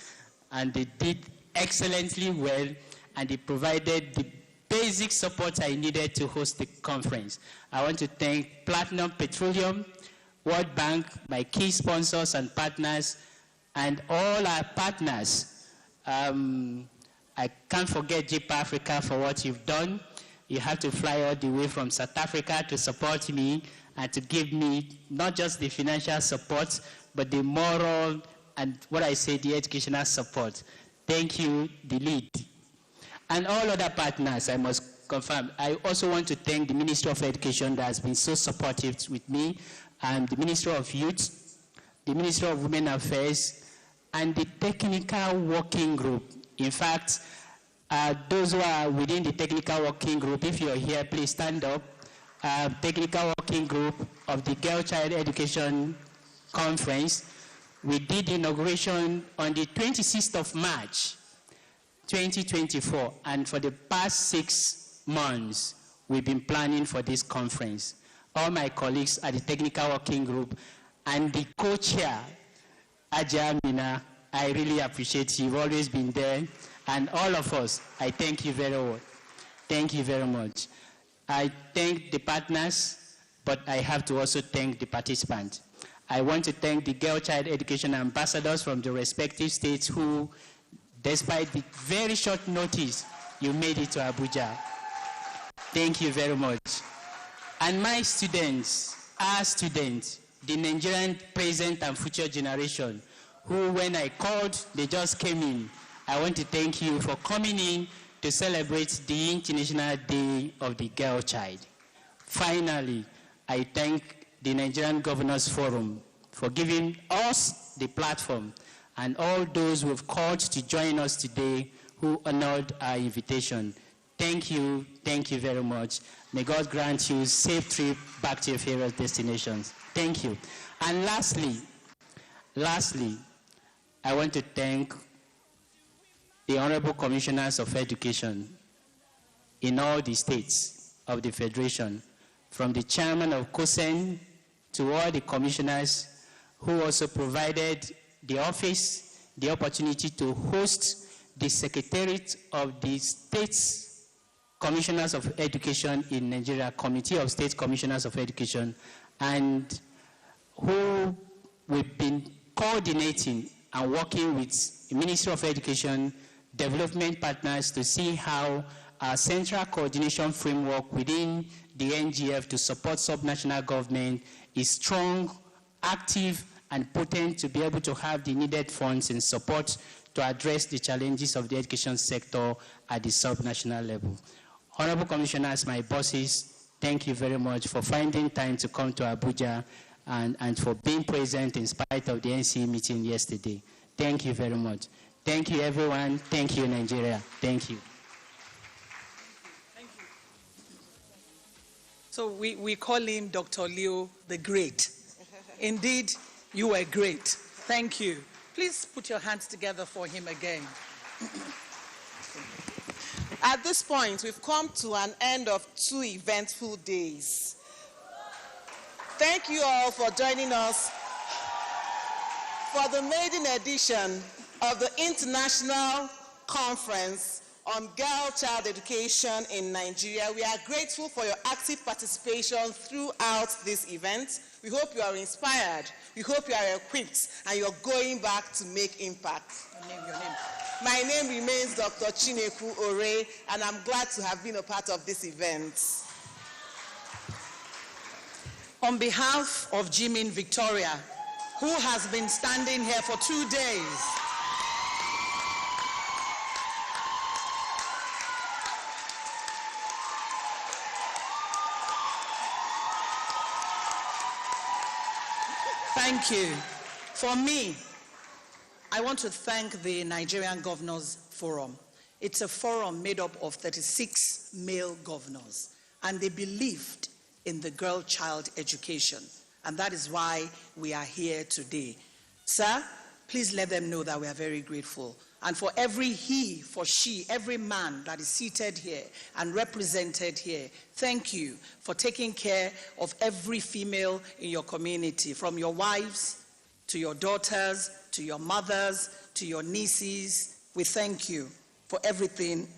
and they did excellently well, and they provided the basic support I needed to host the conference. I want to thank Platinum Petroleum, World Bank, my key sponsors and partners, and all our partners. I can't forget JPA Africa for what you've done. You have to fly all the way from South Africa to support me and to give me not just the financial support, but the moral and what I say, the educational support. Thank you, the lead. And all other partners, I must confirm. I also want to thank the Ministry of Education that has been so supportive with me, and the Ministry of Youth, the Ministry of Women Affairs, and the Technical Working Group. In fact, those who are within the Technical Working Group, if you're here, please stand up. Technical Working Group of the Girl Child Education Conference. We did the inauguration on the 26th of March, 2024, and for the past 6 months, we've been planning for this conference. All my colleagues at the Technical Working Group and the co-chair, Aja Amina, I really appreciate you. You've always been there. And all of us, I thank you very much. Thank you very much. I thank the partners, but I have to also thank the participants. I want to thank the Girl Child Education Ambassadors from the respective states who, despite the very short notice, you made it to Abuja. Thank you very much. And my students, our students, the Nigerian present and future generation, who when I called, they just came in. I want to thank you for coming in to celebrate the International Day of the Girl Child. Finally, I thank the Nigerian Governors Forum for giving us the platform, and all those who have called to join us today who honored our invitation. Thank you very much. May God grant you safe trip back to your favorite destinations. Thank you. And lastly, I want to thank the Honorable Commissioners of Education in all the states of the Federation, from the chairman of COSEN to all the commissioners who also provided the office the opportunity to host the Secretariat of the States Commissioners of Education in Nigeria, Committee of State Commissioners of Education, and who we've been coordinating and working with the Ministry of Education, development partners to see how our central coordination framework within the NGF to support subnational government is strong, active, and potent to be able to have the needed funds and support to address the challenges of the education sector at the subnational level. Honorable Commissioners, my bosses, thank you very much for finding time to come to Abuja and for being present in spite of the NC meeting yesterday. Thank you very much. Thank you, everyone. Thank you, Nigeria. Thank you.
So we call him Dr. Leo the Great. Indeed, you were great. Thank you. Please put your hands together for him again.
At this point, we've come to an end of 2 eventful days. Thank you all for joining us for the maiden edition of the International Conference on Girl-Child Education in Nigeria. We are grateful for your active participation throughout this event. We hope you are inspired, we hope you are equipped, and you're going back to make impact.
Your name.
My name remains Dr. Chineku Ore, and I'm glad to have been a part of this event.
On behalf of Jimin Victoria, who has been standing here for 2 days, thank you. For me, I want to thank the Nigerian Governors Forum. It's a forum made up of 36 male governors, and they believed in the girl-child education, and that is why we are here today. Sir, please let them know that we are very grateful. And for every he, for she, every man that is seated here and represented here, thank you for taking care of every female in your community, from your wives to your daughters, to your mothers, to your nieces. We thank you for everything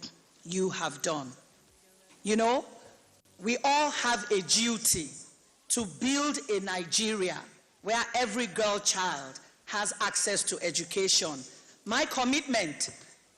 you have done. You know, we all have a duty to build a Nigeria where every girl child has access to education. My commitment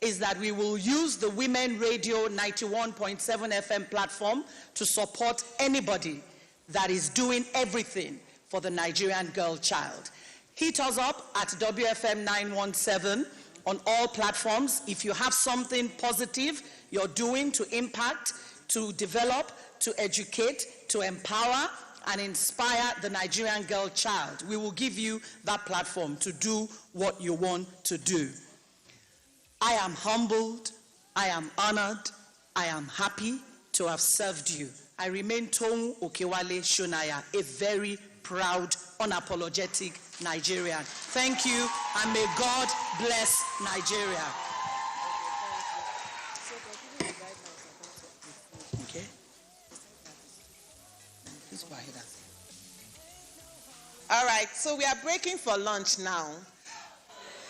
is that we will use the Women Radio 91.7 FM platform to support anybody that is doing everything for the Nigerian girl child. Hit us up at WFM 917 on all platforms. If you have something positive you're doing to impact, to develop, to educate, to empower, and inspire the Nigerian girl child, we will give you that platform to do what you want to do. I am humbled, I am honored, I am happy to have served you. I remain Tongu Okewale Shonaya, a very proud, unapologetic Nigerian. Thank you, and may God bless Nigeria. Okay.
All right, so we are breaking for lunch now.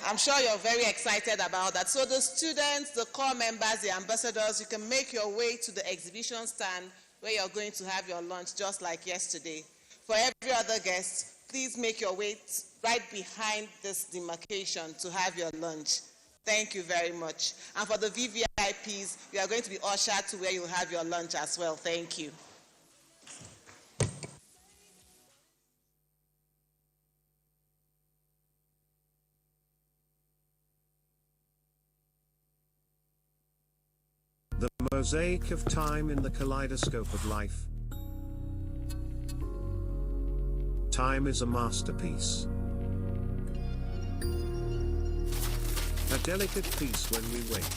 I'm sure you're very excited about that. So the students, the corps members, the ambassadors, you can make your way to the exhibition stand where you're going to have your lunch just like yesterday. For every other guest, please make your way right behind this demarcation to have your lunch. Thank you very much. And for the VVIPs, you are going to be ushered to where you'll have your lunch as well. Thank you.
The mosaic of time in the kaleidoscope of life. Time is a masterpiece. A delicate piece when we wait.